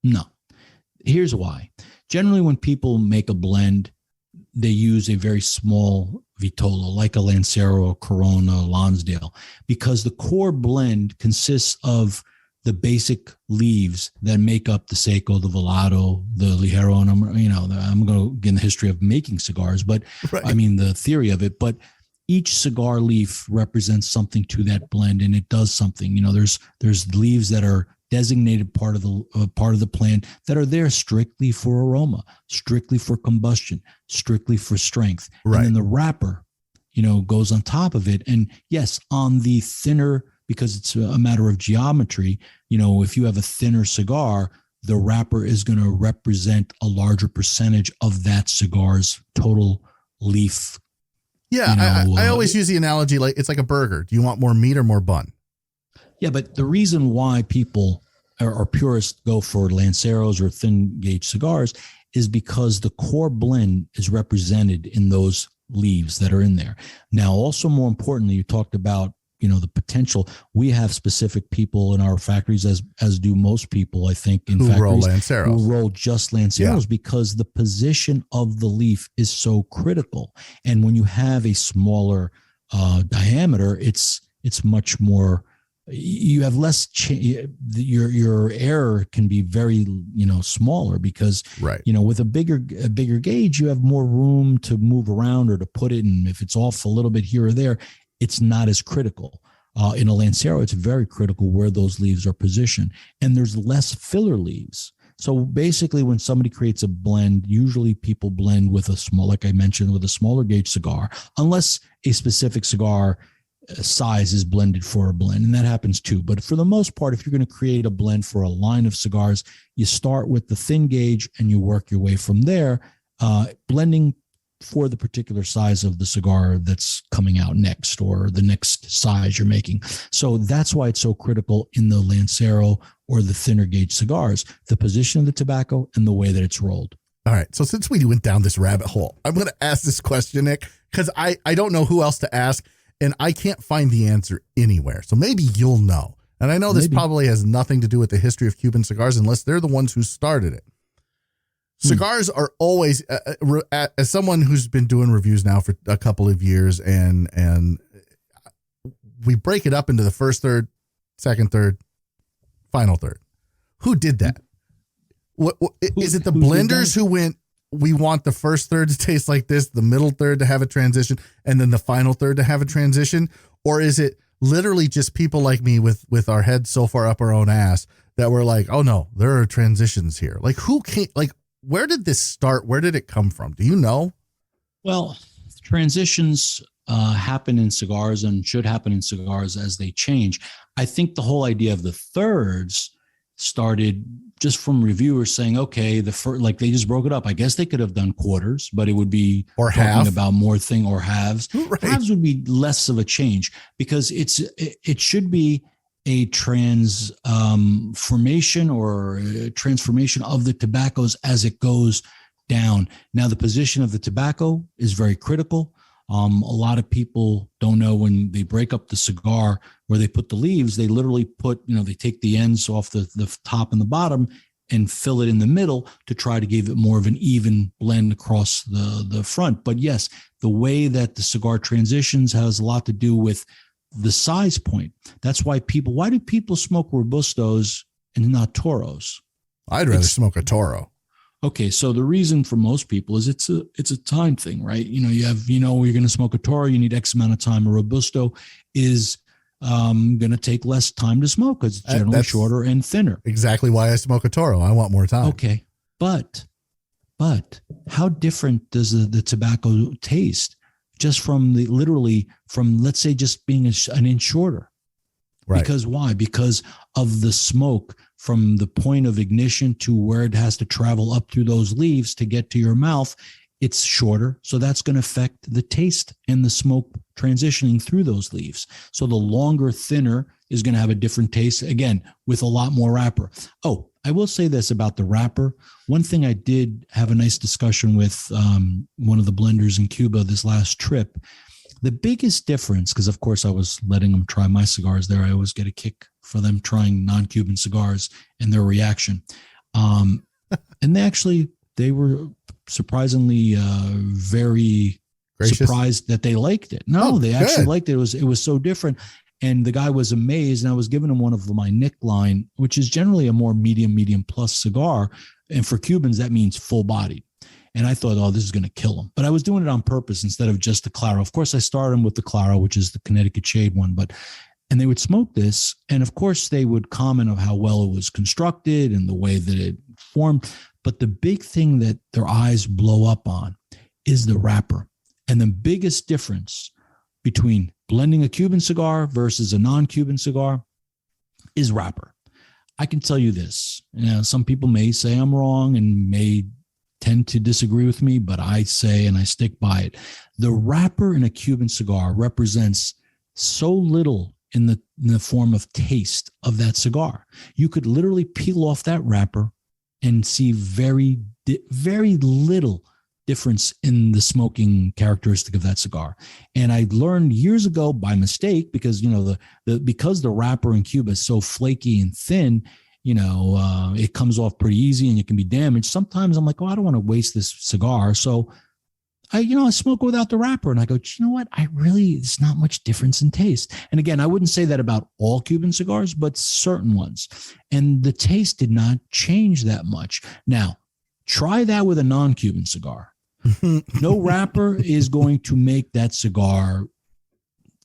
C: No. Here's why. Generally, when people make a blend, they use a very small Vitola, like a Lancero, a Corona, Lonsdale, because the core blend consists of the basic leaves that make up the Seco, the Velado, the Ligero, and I'm going to get in the history of making cigars, but right. I mean the theory of it. But each cigar leaf represents something to that blend, and it does something. There's leaves that are designated part of the plant that are there strictly for aroma, strictly for combustion, strictly for strength. Right. And then the wrapper, goes on top of it. And yes, on the thinner, because it's a matter of geometry, if you have a thinner cigar, the wrapper is going to represent a larger percentage of that cigar's total leaf.
B: Yeah, I always use the analogy like it's like a burger. Do you want more meat or more bun?
C: Yeah, but the reason why people or purists go for Lanceros or thin gauge cigars is because the core blend is represented in those leaves that are in there. Now, also more importantly, you talked about, the potential. We have specific people in our factories, as do most people, I think, in factories
B: roll Lanceros.
C: Who roll just Lanceros because the position of the leaf is so critical. And when you have a smaller diameter, it's much more. You have less. Your error can be very smaller because
B: right.
C: With a bigger gauge, you have more room to move around or to put it. And if it's off a little bit here or there, it's not as critical. In a Lancero, it's very critical where those leaves are positioned, and there's less filler leaves. So basically, when somebody creates a blend, usually people blend with like I mentioned, with a smaller gauge cigar, unless a specific cigar size is blended for a blend, and that happens too. But for the most part, if you're going to create a blend for a line of cigars, you start with the thin gauge and you work your way from there, blending for the particular size of the cigar that's coming out next, or the next size you're making. So that's why it's so critical in the Lancero or the thinner gauge cigars, the position of the tobacco and the way that it's rolled.
B: All right. So since we went down this rabbit hole, I'm going to ask this question, Nick, because I don't know who else to ask, and I can't find the answer anywhere. So maybe you'll know. And I know this probably has nothing to do with the history of Cuban cigars unless they're the ones who started it. Cigars are always, as someone who's been doing reviews now for a couple of years, and we break it up into the first third, second third, final third. Who did that? Is it the blenders who went, we want the first third to taste like this, the middle third to have a transition, and then the final third to have a transition? Or is it literally just people like me with our heads so far up our own ass that we're like, oh no, there are transitions here? Like who came, like, where did this start? Where did it come from? Do you know?
C: Well, transitions happen in cigars and should happen in cigars as they change. I think the whole idea of the thirds started just from reviewers saying, okay, like they just broke it up. I guess they could have done quarters, but it would be
B: or
C: talking
B: half
C: about more thing, or halves.
B: Right.
C: Halves would be less of a change because it should be a transformation or a transformation of the tobaccos as it goes down. Now, the position of the tobacco is very critical. A lot of people don't know when they break up the cigar where they put the leaves, they literally put, they take the ends off the top and the bottom and fill it in the middle to try to give it more of an even blend across the front. But yes, the way that the cigar transitions has a lot to do with the size point. That's why why do people smoke Robustos and not Toros?
B: I'd rather smoke a Toro.
C: Okay, so the reason for most people is it's a time thing, right? You're going to smoke a Toro, you need X amount of time. A Robusto is going to take less time to smoke because it's generally shorter and thinner. Exactly
B: why I smoke a Toro. I want more time.
C: Okay, but how different does the tobacco taste just from let's say just being an inch shorter? Right. Because why? Because of the smoke from the point of ignition to where it has to travel up through those leaves to get to your mouth. It's shorter. So that's going to affect the taste and the smoke transitioning through those leaves. So the longer, thinner is going to have a different taste, again, with a lot more wrapper. Oh, I will say this about the wrapper. One thing I did have a nice discussion with one of the blenders in Cuba this last trip. The biggest difference, because of course I was letting them try my cigars there. I always get a kick for them trying non-Cuban cigars and their reaction. And they were surprisingly very gracious, surprised that they liked it. No, they actually liked it. It was so different. And the guy was amazed. And I was giving him one of my Nick line, which is generally a more medium plus cigar. And for Cubans, that means full bodied. And I thought, oh, this is going to kill him. But I was doing it on purpose instead of just the Claro. Of course, I started him with the Claro, which is the Connecticut shade one. And they would smoke this. And of course, they would comment on how well it was constructed and the way that it formed. But the big thing that their eyes blow up on is the wrapper. And the biggest difference between blending a Cuban cigar versus a non-Cuban cigar is wrapper. I can tell you this. Some people may say I'm wrong and may tend to disagree with me, but I say, and I stick by it, the wrapper in a Cuban cigar represents so little in the form of taste of that cigar. You could literally peel off that wrapper and see very little difference in the smoking characteristic of that cigar. And I learned years ago by mistake, because because the wrapper in Cuba is so flaky and thin, it comes off pretty easy and it can be damaged. Sometimes I'm like, oh, I don't want to waste this cigar. So I smoke without the wrapper, and I go, you know what? It's not much difference in taste. And again, I wouldn't say that about all Cuban cigars, but certain ones. And the taste did not change that much. Now, try that with a non-Cuban cigar. No wrapper is going to make that cigar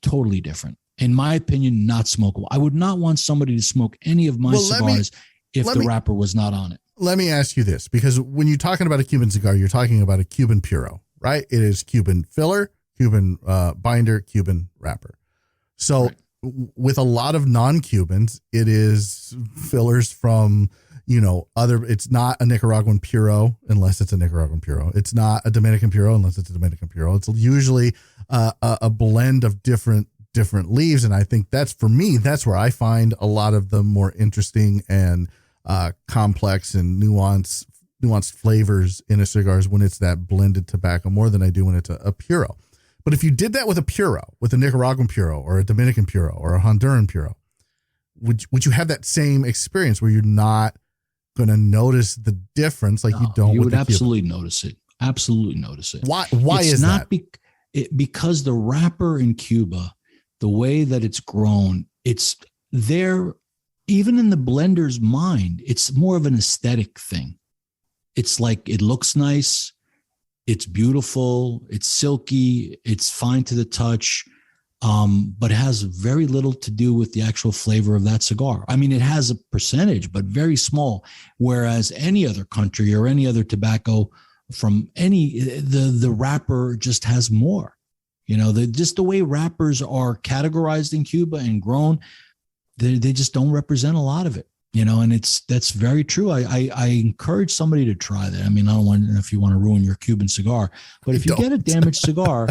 C: totally different. In my opinion, not smokable. I would not want somebody to smoke any of my cigars if the wrapper was not on it.
B: Let me ask you this, because when you're talking about a Cuban cigar, you're talking about a Cuban Puro, right? It is Cuban filler, Cuban binder, Cuban wrapper. So right. With a lot of non-Cubans, it is fillers from, it's not a Nicaraguan Puro unless it's a Nicaraguan Puro. It's not a Dominican Puro unless it's a Dominican Puro. It's usually a blend of different leaves. And I think that's where I find a lot of the more interesting and complex and nuanced flavors in a cigar is when it's that blended tobacco, more than I do when it's a Puro. But if you did that with a Puro, with a Nicaraguan Puro or a Dominican Puro or a Honduran Puro, would you have that same experience where you're not going to notice the difference like you don't?
C: You would absolutely notice it. Absolutely notice it.
B: Why is that?
C: Because the wrapper in Cuba, the way that it's grown, it's there, even in the blender's mind, it's more of an aesthetic thing. It's like, it looks nice. It's beautiful. It's silky. It's fine to the touch. But it has very little to do with the actual flavor of that cigar. I mean, it has a percentage, but very small. Whereas any other country or any other tobacco from the wrapper just has more. Just the way wrappers are categorized in Cuba and grown, they just don't represent a lot of it. And that's very true. I encourage somebody to try that. I mean, I don't want, if you want to ruin your Cuban cigar, but if you get a damaged cigar,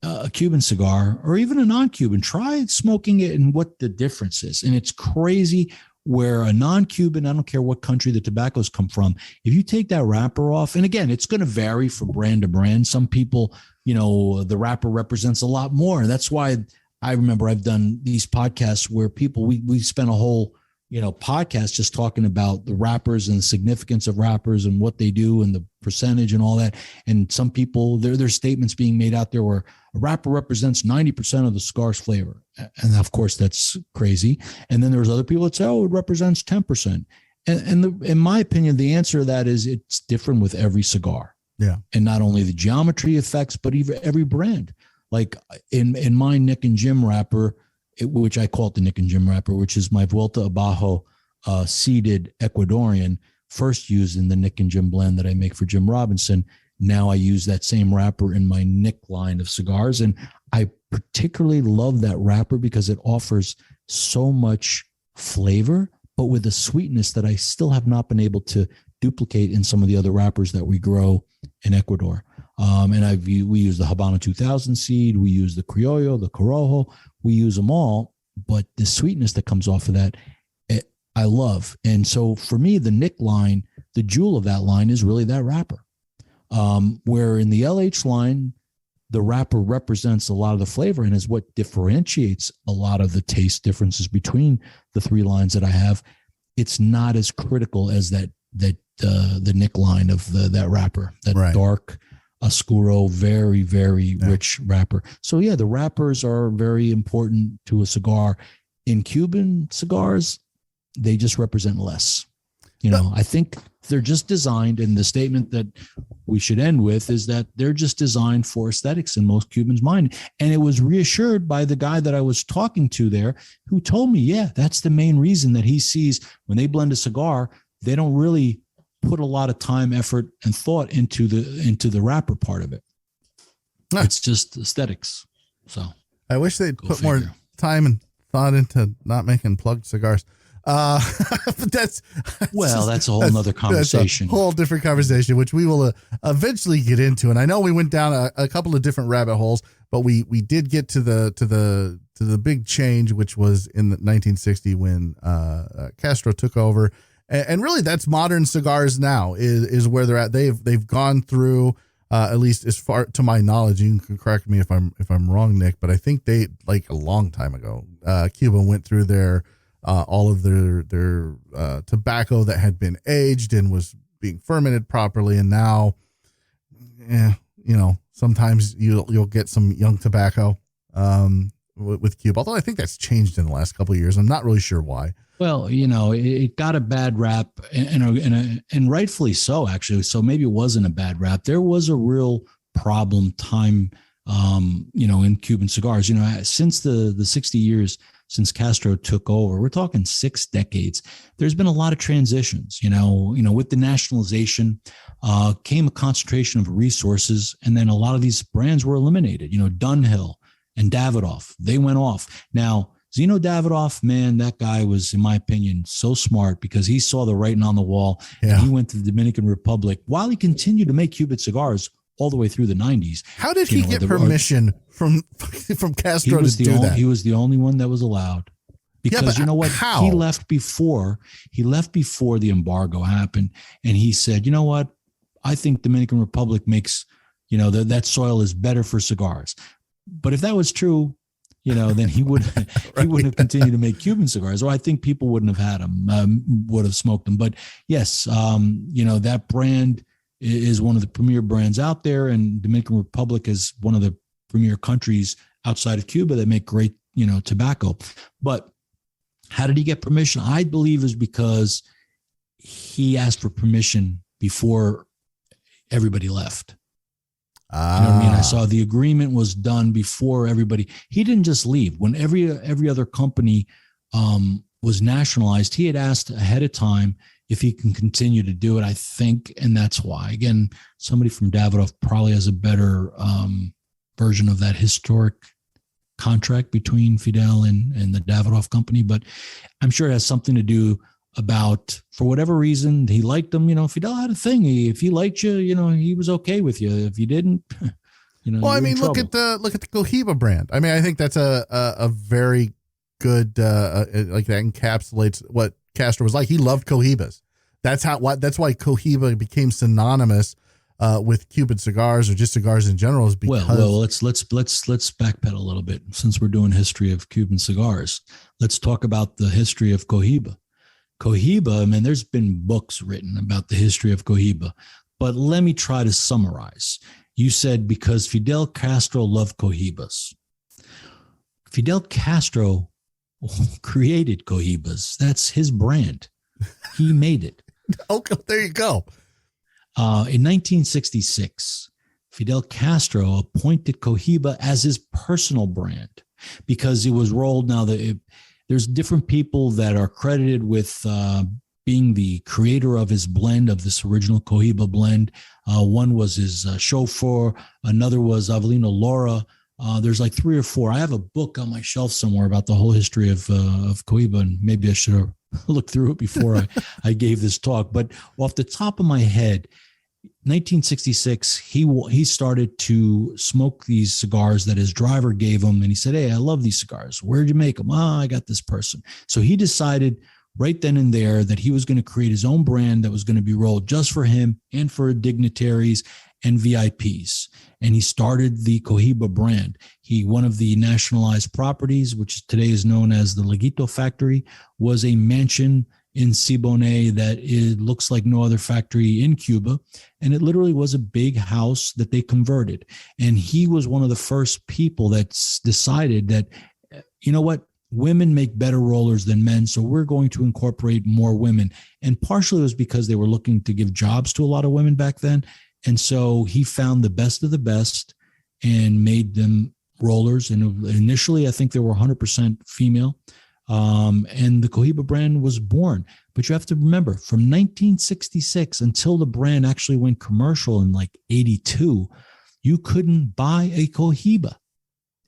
C: a Cuban cigar, or even a non-Cuban, try smoking it and what the difference is. And it's crazy where a non-Cuban, I don't care what country the tobaccos come from, if you take that wrapper off, and again, it's going to vary from brand to brand. Some people, the wrapper represents a lot more. And that's why I remember I've done these podcasts where people, we spent a whole podcasts just talking about the wrappers and the significance of wrappers and what they do and the percentage and all that. And some people, there's statements being made out there where a wrapper represents 90% of the cigar's flavor. And of course, that's crazy. And then there's other people that say, oh, it represents 10%. And in my opinion, the answer to that is it's different with every cigar.
B: Yeah.
C: And not only the geometry effects, but even every brand. Like in my Nick and Jim wrapper, which I call it the Nick and Jim wrapper, which is my Vuelta Abajo seeded Ecuadorian, first used in the Nick and Jim blend that I make for Jim Robinson. Now I use that same wrapper in my Nick line of cigars. And I particularly love that wrapper because it offers so much flavor, but with a sweetness that I still have not been able to duplicate in some of the other wrappers that we grow in Ecuador. And we use the Habano 2000 seed, we use the Criollo, the Corojo, we use them all, but the sweetness that comes off of that, I love. And so for me, the Nick line, the jewel of that line is really that wrapper. Where in the LH line, the wrapper represents a lot of the flavor and is what differentiates a lot of the taste differences between the three lines that I have. It's not as critical as the Nick line of that wrapper, that
B: right.
C: dark Oscuro, very, very rich wrapper. So yeah, the wrappers are very important to a cigar. In Cuban cigars, they just represent less. I think they're just designed, and the statement that we should end with is that they're just designed for aesthetics in most Cubans' mind. And it was reassured by the guy that I was talking to there who told me, yeah, that's the main reason that he sees when they blend a cigar, they don't really put a lot of time, effort, and thought into the wrapper part of it. It's just aesthetics. So
B: I wish they'd put more time and thought into not making plugged cigars. But that's
C: a whole nother conversation.
B: That's a whole different conversation, which we will eventually get into. And I know we went down a couple of different rabbit holes, but we did get to the big change, which was in the 1960 when Castro took over. And really, that's modern cigars now is where they're at. They've gone through, at least as far to my knowledge. You can correct me if I'm wrong, Nick, but I think they, like a long time ago, Cuba went through their all of their tobacco that had been aged and was being fermented properly, and now, sometimes you'll get some young tobacco with Cuba. Although I think that's changed in the last couple of years. I'm not really sure why.
C: Well, it got a bad rap, and rightfully so, actually. So maybe it wasn't a bad rap. There was a real problem time, in Cuban cigars. Since the 60 years since Castro took over, we're talking 6 decades. There's been a lot of transitions. With the nationalization came a concentration of resources, and then a lot of these brands were eliminated. Dunhill and Davidoff, they went off. Now, Zino Davidoff, man, that guy was, in my opinion, so smart because he saw the writing on the wall.
B: Yeah.
C: And he went to the Dominican Republic while he continued to make Cuban cigars all the way through the 90s.
B: How did he get permission from Castro to do that?
C: He was the only one that was allowed. Because you know what?
B: How?
C: He left before the embargo happened. And he said, you know what? I think Dominican Republic makes, that soil is better for cigars. But if that was true, then he would he wouldn't have continued to make Cuban cigars, or I think people wouldn't have had them, would have smoked them. But yes, that brand is one of the premier brands out there, and Dominican Republic is one of the premier countries outside of Cuba that make great, tobacco. But how did he get permission? I believe is because he asked for permission before everybody left. You know what I mean? I saw the agreement was done before everybody. He didn't just leave. When every other company was nationalized, he had asked ahead of time if he can continue to do it, I think. And that's why. Again, somebody from Davidoff probably has a better version of that historic contract between Fidel and the Davidoff company. But I'm sure it has something to do about, for whatever reason, he liked them. Fidel had a thing. If he liked you, he was okay with you. If you didn't,
B: well, I mean, look at the Cohiba brand. I mean, I think that's a very good, like that encapsulates what Castro was like. He loved Cohibas. That's why Cohiba became synonymous with Cuban cigars, or just cigars in general, is because
C: let's backpedal a little bit. Since we're doing history of Cuban cigars, let's talk about the history of Cohiba. Cohiba, I mean, there's been books written about the history of Cohiba, but let me try to summarize. You said because Fidel Castro loved Cohibas. Fidel Castro created Cohibas. That's his brand. He made it.
B: Okay, there you go.
C: In 1966, Fidel Castro appointed Cohiba as his personal brand because it was rolled. Now, there's different people that are credited with being the creator of his blend, of this original Cohiba blend. One was his chauffeur. Another was Avelino Laura. There's like 3 or 4. I have a book on my shelf somewhere about the whole history of Cohiba, and maybe I should have looked through it before I gave this talk. But off the top of my head, 1966, he started to smoke these cigars that his driver gave him, and he said, "Hey, I love these cigars. Where'd you make them?" "Oh, I got this person." So he decided right then and there that he was going to create his own brand that was going to be rolled just for him and for dignitaries and VIPs. And he started the Cohiba brand. One of the nationalized properties, which today is known as the Leguito Factory, was a mansion in Siboney that it looks like no other factory in Cuba. And it literally was a big house that they converted. And he was one of the first people that decided that, you know what? Women make better rollers than men, so we're going to incorporate more women. And partially it was because they were looking to give jobs to a lot of women back then. And so he found the best of the best and made them rollers. And initially, I think they were 100% female. And the Cohiba brand was born. But you have to remember, from 1966 until the brand actually went commercial in like 82, you couldn't buy a Cohiba.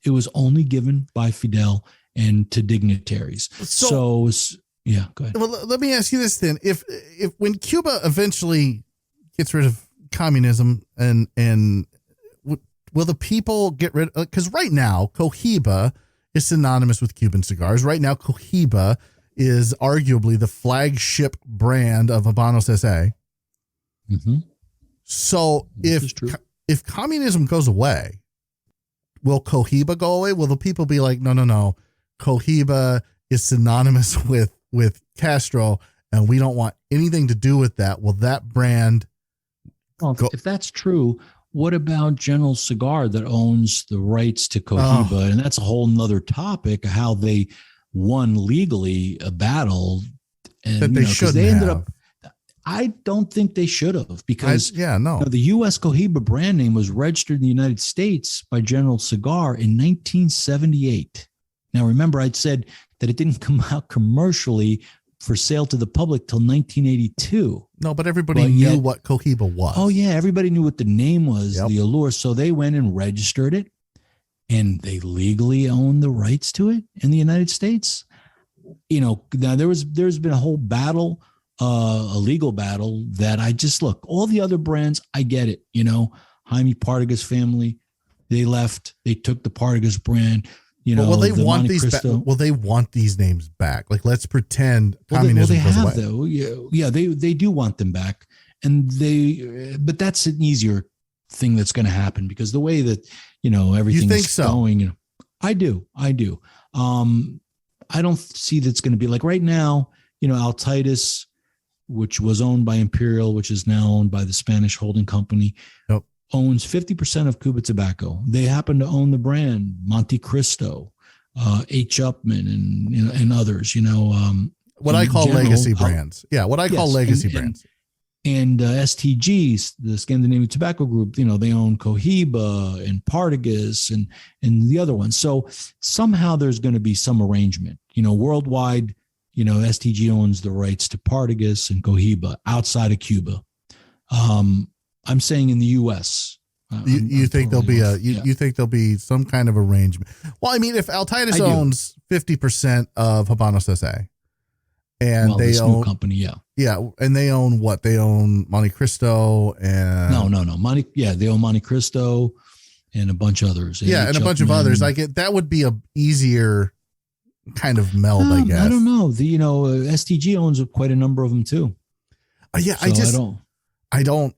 C: It was only given by Fidel and to dignitaries. So yeah, go ahead.
B: Well, let me ask you this then. If when Cuba eventually gets rid of communism and will the people get rid of, because right now Cohiba is synonymous with Cuban cigars. Right now Cohiba is arguably the flagship brand of Habanos SA.
C: Mm-hmm.
B: So if communism goes away, will Cohiba go away? Will the people be like, no, Cohiba is synonymous with Castro and we don't want anything to do with that? Will that brand
C: if that's true, what about General Cigar that owns the rights to Cohiba? And that's a whole nother topic, how they won legally a battle. And
B: that they shouldn't
C: ended up, I don't think they should have, because the U.S. Cohiba brand name was registered in the United States by General Cigar in 1978. Now, remember, I'd said that it didn't come out commercially for sale to the public till 1982.
B: No, but everybody knew what Cohiba was.
C: Oh, yeah. Everybody knew what the name was, the allure. So they went and registered it, and they legally own the rights to it in the United States. Now there's been a whole battle, a legal battle that look, all the other brands, I get it. Jaime Partagas family, they left, they took the Partagas brand.
B: Will they want these? Will they want these names back? Like, let's pretend communism goes away.
C: Though. Yeah, they do want them back, but that's an easier thing that's going to happen because the way that everything is going. I do. I don't see that's going to be like right now. Altitas, which was owned by Imperial, which is now owned by the Spanish holding company.
B: Yep.
C: Owns 50% of Cuban Tobacco. They happen to own the brand Monte Cristo, H. Upman, and others.
B: What I call legacy brands. Yeah, what I call legacy brands.
C: And STGs, the Scandinavian Tobacco Group. They own Cohiba and Partagas and the other ones. So somehow there's going to be some arrangement. Worldwide. STG owns the rights to Partagas and Cohiba outside of Cuba. I'm saying in the U.S.
B: You think there'll be you think there'll be some kind of arrangement? Well, I mean, if Altitas owns 50% of Habanos SA, and they own
C: new company,
B: and they own what? They own Monte Cristo and
C: no, they own Monte Cristo and a bunch of others.
B: And a bunch of others. That would be a easier kind of meld, I guess.
C: I don't know. STG owns quite a number of them too.
B: I don't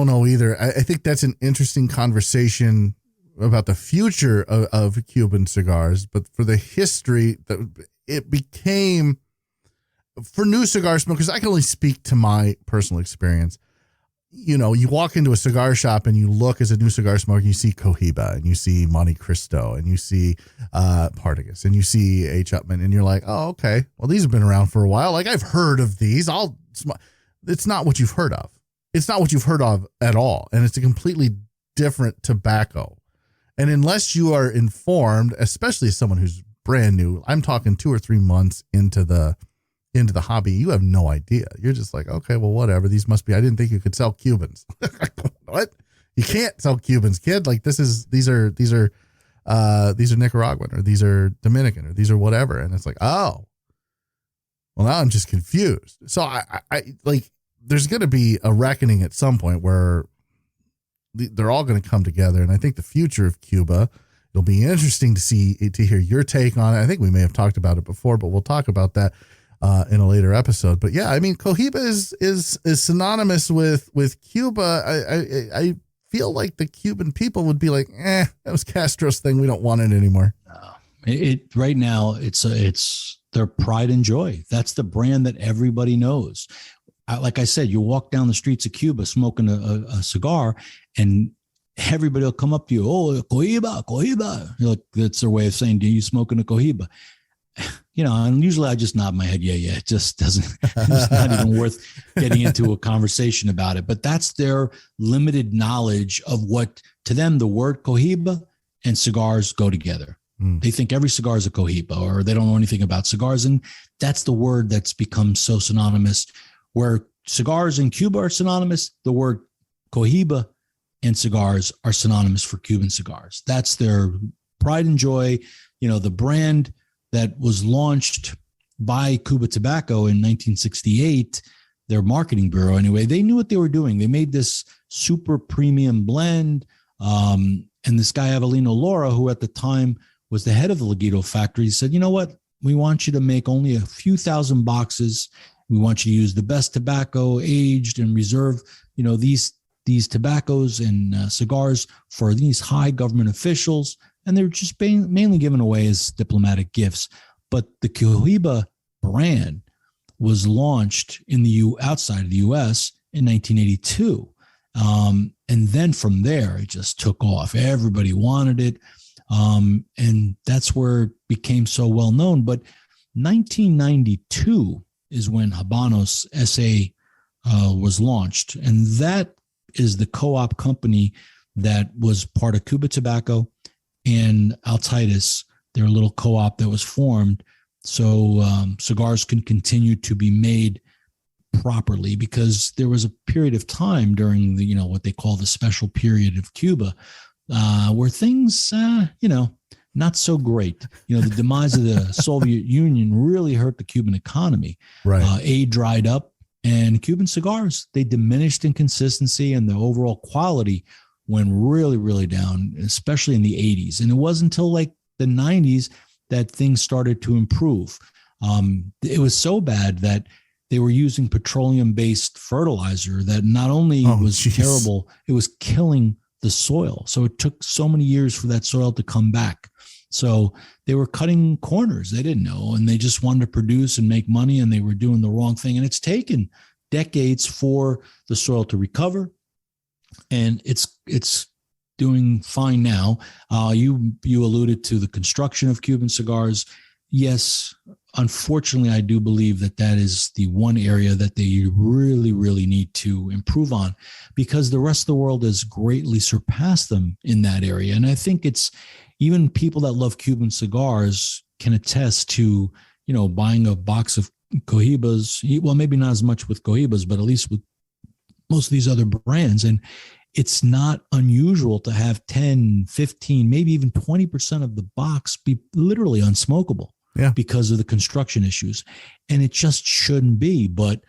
B: know either. I think that's an interesting conversation about the future of Cuban cigars, but for the history that it became for new cigar smokers, I can only speak to my personal experience. You know, you walk into a cigar shop and you look as a new cigar smoker, and you see Cohiba and you see Monte Cristo and you see Partagas and you see H. Upmann, and you're like, oh, okay, well, these have been around for a while. Like, I've heard of these. It's not what you've heard of. It's not what you've heard of at all. And it's a completely different tobacco. And unless you are informed, especially as someone who's brand new, I'm talking 2 or 3 months into the hobby, you have no idea. You're just like, okay, well, whatever. These must be, I didn't think you could sell Cubans. What? You can't sell Cubans, kid. Like, these are Nicaraguan, or these are Dominican, or these are whatever. And it's like, oh, well, now I'm just confused. So I like, there's going to be a reckoning at some point where they're all going to come together. And I think the future of Cuba, it'll be interesting to hear your take on it. I think we may have talked about it before, but we'll talk about that in a later episode. But yeah, I mean, Cohiba is synonymous with Cuba. I feel like the Cuban people would be like, that was Castro's thing. We don't want it anymore.
C: It right now, it's their pride and joy. That's the brand that everybody knows. Like I said, you walk down the streets of Cuba smoking a cigar, and everybody will come up to you. Oh, Cohiba. You're like, that's their way of saying, do you smoking a Cohiba? You know, and usually I just nod my head. Yeah. It just doesn't, it's not even worth getting into a conversation about it. But that's their limited knowledge of what, to them, the word Cohiba and cigars go together. They think every cigar is a Cohiba, or they don't know anything about cigars. And that's the word that's become so synonymous. Where cigars in Cuba are synonymous, the word Cohiba and cigars are synonymous for Cuban cigars. That's their pride and joy. You know, the brand that was launched by Cuban Tobacco in 1968, their marketing bureau anyway, they knew what they were doing. They made this super premium blend. And this guy, Avelino Laura, who at the time was the head of the Leguito factory, said, you know what? We want you to make only a few thousand boxes. We want you to use the best tobacco, aged and reserve, you know, these tobaccos and cigars for these high government officials. And they're just mainly given away as diplomatic gifts. But the Cohiba brand was launched in outside of the U.S. in 1982. And then from there, it just took off. Everybody wanted it. And that's where it became so well known. But 1992 is when Habanos SA was launched. And that is the co-op company that was part of Cuban Tobacco and Altitas, their little co-op that was formed. So cigars can continue to be made properly, because there was a period of time during the, what they call the special period of Cuba, where things, not so great. The demise of the Soviet Union really hurt the Cuban economy.
B: Right.
C: Aid dried up, and Cuban cigars, they diminished in consistency, and the overall quality went really, really down, especially in the 80s. And it wasn't until like the 90s that things started to improve. It was so bad that they were using petroleum-based fertilizer that not only was terrible, it was killing the soil. So it took so many years for that soil to come back. So they were cutting corners. They didn't know, and they just wanted to produce and make money, and they were doing the wrong thing. And it's taken decades for the soil to recover, and it's doing fine now. You alluded to the construction of Cuban cigars. Yes, unfortunately, I do believe that is the one area that they really, really need to improve on, because the rest of the world has greatly surpassed them in that area. And I think it's even people that love Cuban cigars can attest to, buying a box of Cohibas. Well, maybe not as much with Cohibas, but at least with most of these other brands. And it's not unusual to have 10, 15, maybe even 20% of the box be literally unsmokable.
B: Yeah.
C: Because of the construction issues. And it just shouldn't be, but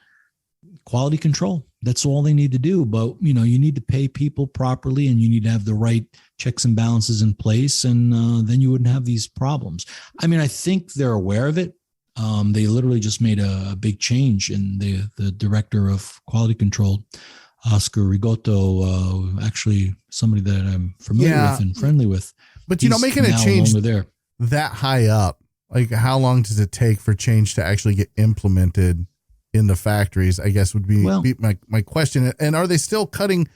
C: quality control, that's all they need to do. But, you need to pay people properly, and you need to have the right checks and balances in place. And then you wouldn't have these problems. I mean, I think they're aware of it. They literally just made a big change, in the director of quality control, Oscar Rigoto, actually somebody that I'm familiar with and friendly with.
B: But, making a change
C: there
B: that high up, Like, how long does it take for change to actually get implemented in the factories? I guess would be my question. And are they still cutting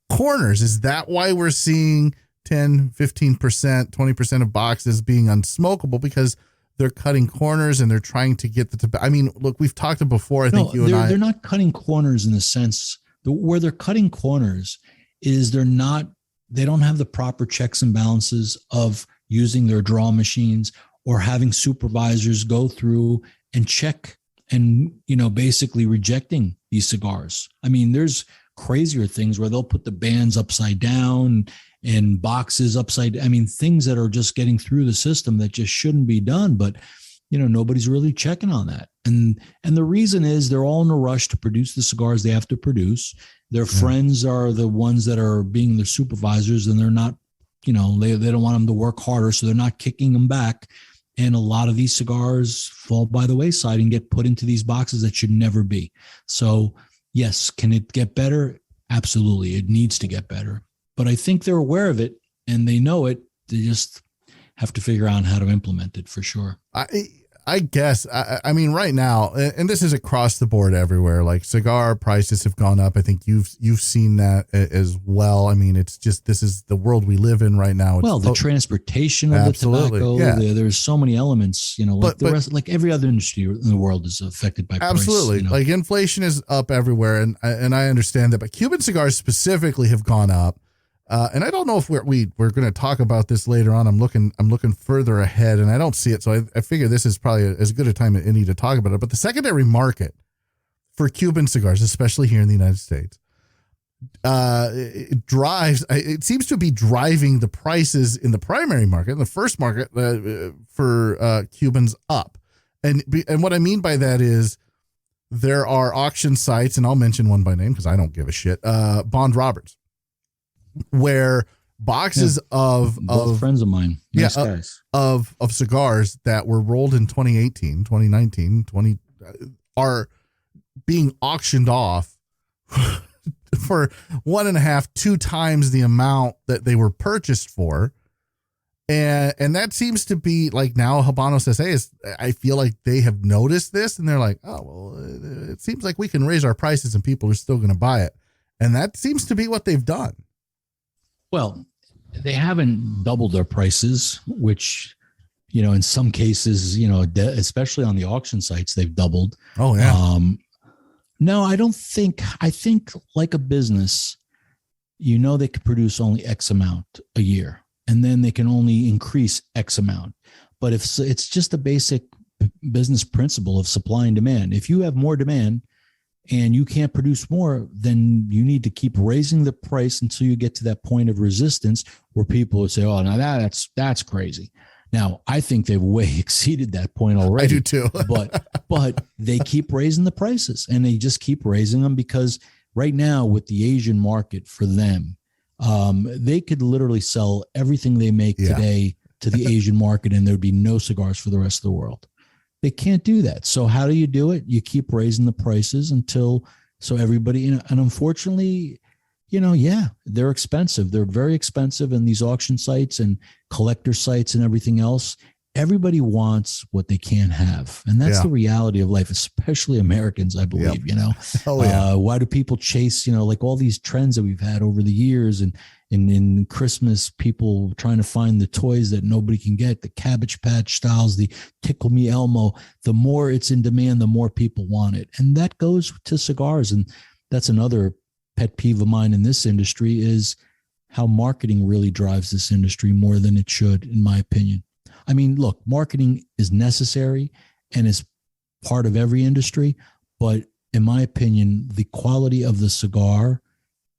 B: corners? Is that why we're seeing 10, 15%, 20% of boxes being unsmokable? Because they're cutting corners and they're trying to get the tobacco. I mean, look, we've talked before. I think they're not cutting corners in the sense where they're cutting corners is they don't have the proper checks and balances of using their draw machines or having supervisors go through and check and, basically rejecting these cigars. I mean, there's crazier things where they'll put the bands upside down and boxes upside. I mean, things that are just getting through the system that just shouldn't be done. But, nobody's really checking on that. And the reason is they're all in a rush to produce the cigars they have to produce. Their friends are the ones that are being their supervisors, and they're not, they don't want them to work harder. So they're not kicking them back. And a lot of these cigars fall by the wayside and get put into these boxes that should never be. So yes, can it get better? Absolutely. It needs to get better. But I think they're aware of it and they know it. They just have to figure out how to implement it for sure. I guess, I mean, right now, and this is across the board everywhere, like cigar prices have gone up. I think you've seen that as well. I mean, it's just, this is the world we live in right now. It's
C: the transportation of the tobacco, there's so many elements, like every other industry in the world is affected by price.
B: Like inflation is up everywhere. And I understand that, but Cuban cigars specifically have gone up. And I don't know if we're going to talk about this later on. I'm looking further ahead and I don't see it. So I figure this is probably as good a time as any to talk about it. But the secondary market for Cuban cigars, especially here in the United States, it seems to be driving the prices in the primary market, in the first market for Cubans up. And what I mean by that is there are auction sites, and I'll mention one by name because I don't give a shit, Bond Roberts, where boxes of
C: friends of mine, guys,
B: of cigars that were rolled in 2018, 2019, are being auctioned off for 1.5, 2 times the amount that they were purchased for. And that seems to be like now Habano says, hey, I feel like they have noticed this and they're like, oh, well, it seems like we can raise our prices and people are still going to buy it. And that seems to be what they've done.
C: Well, they haven't doubled their prices, which, in some cases, especially on the auction sites, they've doubled.
B: Oh, yeah.
C: No, I think like a business, they could produce only X amount a year, and then they can only increase X amount. But if it's just a basic business principle of supply and demand, if you have more demand, and you can't produce more, then you need to keep raising the price until you get to that point of resistance where people would say, oh, now that's crazy. Now, I think they've way exceeded that point already.
B: I do too.
C: but they keep raising the prices, and they just keep raising them because right now with the Asian market for them, they could literally sell everything they make today to the Asian market and there'd be no cigars for the rest of the world. They can't do that. So how do you do it? You keep raising the prices so everybody, and unfortunately, they're expensive. They're very expensive. And these auction sites and collector sites and everything else, everybody wants what they can't have. And that's the reality of life, especially Americans, I believe, why do people chase, like all these trends that we've had over the years and in Christmas, people trying to find the toys that nobody can get, the Cabbage Patch styles, the Tickle Me Elmo. The more it's in demand, the more people want it. And that goes to cigars. And that's another pet peeve of mine in this industry is how marketing really drives this industry more than it should, in my opinion. I mean, look, marketing is necessary and is part of every industry. But in my opinion, the quality of the cigar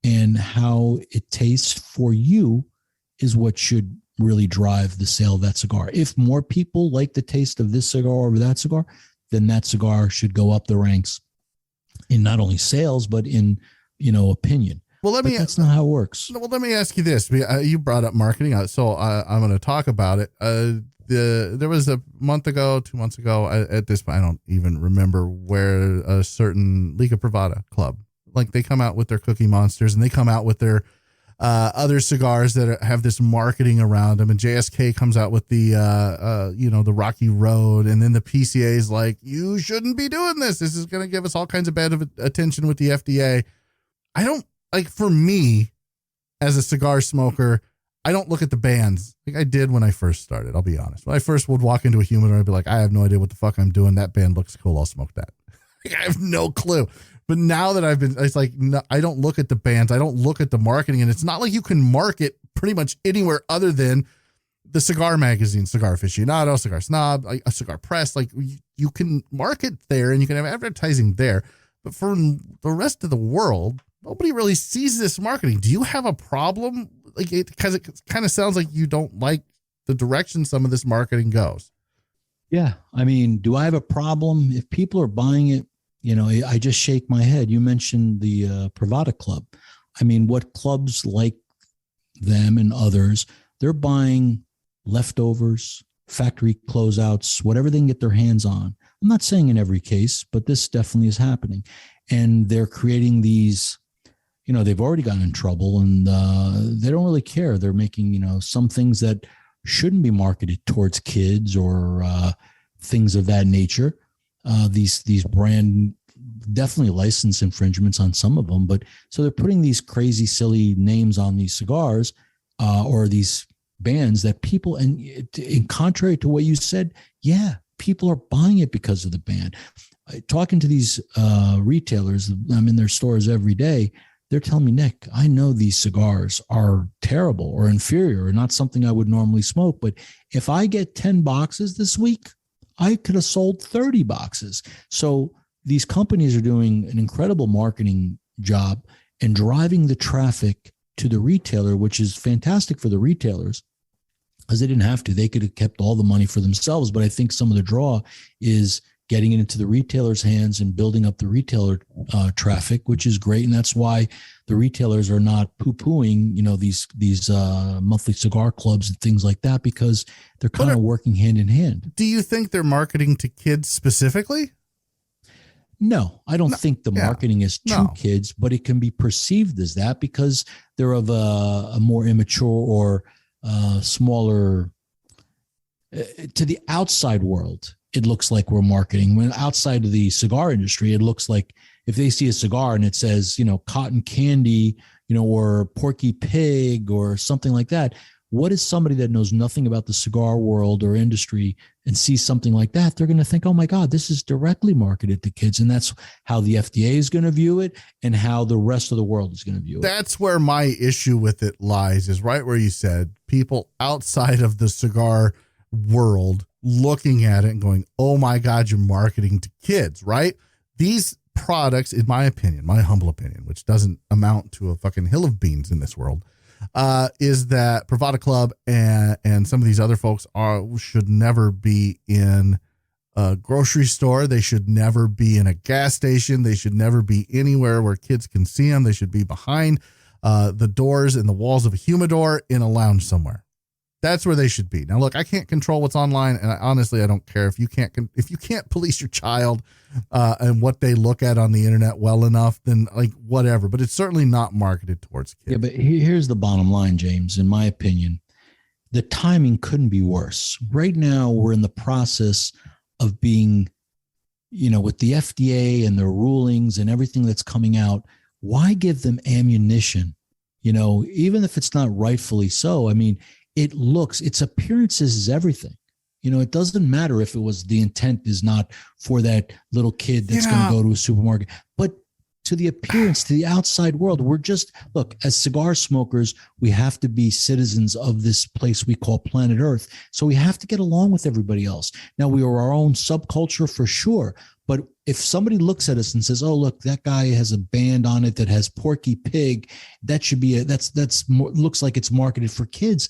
C: and how it tastes for you is what should really drive the sale of that cigar. If more people like the taste of this cigar over that cigar, then that cigar should go up the ranks in not only sales, but in, opinion.
B: Well,
C: that's not how it works.
B: Well, let me ask you this. You brought up marketing, so I'm going to talk about it. There was a month ago, 2 months ago, at this point, I don't even remember where a certain Liga Privada club, like they come out with their Cookie Monsters and they come out with their other cigars that have this marketing around them. And JSK comes out with the, the Rocky Road. And then the PCA is like, you shouldn't be doing this. This is going to give us all kinds of bad attention with the FDA. I don't like, for me as a cigar smoker, I don't look at the bands like I did when I first started. I'll be honest. When I first would walk into a humidor, I'd be like, I have no idea what the fuck I'm doing. That band looks cool. I'll smoke that. Like, I have no clue. But now that it's like, no, I don't look at the bands. I don't look at the marketing. And it's not like you can market pretty much anywhere other than the cigar magazine, Cigar Aficionado, Cigar Snob, a Cigar Press. Like, you can market there and you can have advertising there. But for the rest of the world, nobody really sees this marketing. Do you have a problem? Like, because it kind of sounds like you don't like the direction some of this marketing goes.
C: Yeah. I mean, do I have a problem? If people are buying it, I just shake my head. You mentioned the Pravada Club. I mean, what clubs like them and others, they're buying leftovers, factory closeouts, whatever they can get their hands on. I'm not saying in every case, but this definitely is happening. And they're creating these, they've already gotten in trouble and they don't really care. They're making, some things that shouldn't be marketed towards kids or things of that nature. These brand, definitely license infringements on some of them, but so they're putting these crazy, silly names on these cigars or these bands that people, and in contrary to what you said, yeah, people are buying it because of the band. Talking to these retailers, I'm in their stores every day. They're telling me, Nick, I know these cigars are terrible or inferior or not something I would normally smoke, but if I get 10 boxes this week, I could have sold 30 boxes. So these companies are doing an incredible marketing job and driving the traffic to the retailer, which is fantastic for the retailers because they didn't have to. They could have kept all the money for themselves. But I think some of the draw is getting it into the retailer's hands and building up the retailer traffic, which is great. And that's why the retailers are not poo-pooing, these monthly cigar clubs and things like that, because they're kind of working hand in hand.
B: Do you think they're marketing to kids specifically?
C: No, I don't think the marketing is to kids, but it can be perceived as that because they're of a more immature or smaller to the outside world. It looks like we're marketing. When outside of the cigar industry, it looks like if they see a cigar and it says, cotton candy, or Porky Pig or something like that. What is somebody that knows nothing about the cigar world or industry and sees something like that? They're going to think, oh my God, this is directly marketed to kids. And that's how the FDA is going to view it and how the rest of the world is going to view it.
B: That's where my issue with it lies, is right where you said people outside of the cigar world looking at it and going, oh my God, you're marketing to kids, right? These products, in my opinion, my humble opinion, which doesn't amount to a fucking hill of beans in this world, is that Pravada Club and some of these other folks should never be in a grocery store. They should never be in a gas station. They should never be anywhere where kids can see them. They should be behind the doors and the walls of a humidor in a lounge somewhere. That's where they should be. Now, look, I can't control what's online, and honestly, I don't care if you can't police your child and what they look at on the internet well enough, then like whatever. But it's certainly not marketed towards kids.
C: Yeah, but here's the bottom line, James. In my opinion, the timing couldn't be worse. Right now, we're in the process of being, with the FDA and their rulings and everything that's coming out. Why give them ammunition? Even if it's not rightfully so. I mean, its appearances is everything. It doesn't matter if it was the intent is not for that little kid that's going to go to a supermarket, but to the appearance, to the outside world, look, as cigar smokers, we have to be citizens of this place we call planet Earth. So we have to get along with everybody else. Now, we are our own subculture for sure. But if somebody looks at us and says, oh, look, that guy has a band on it that has Porky Pig, that should be looks like it's marketed for kids.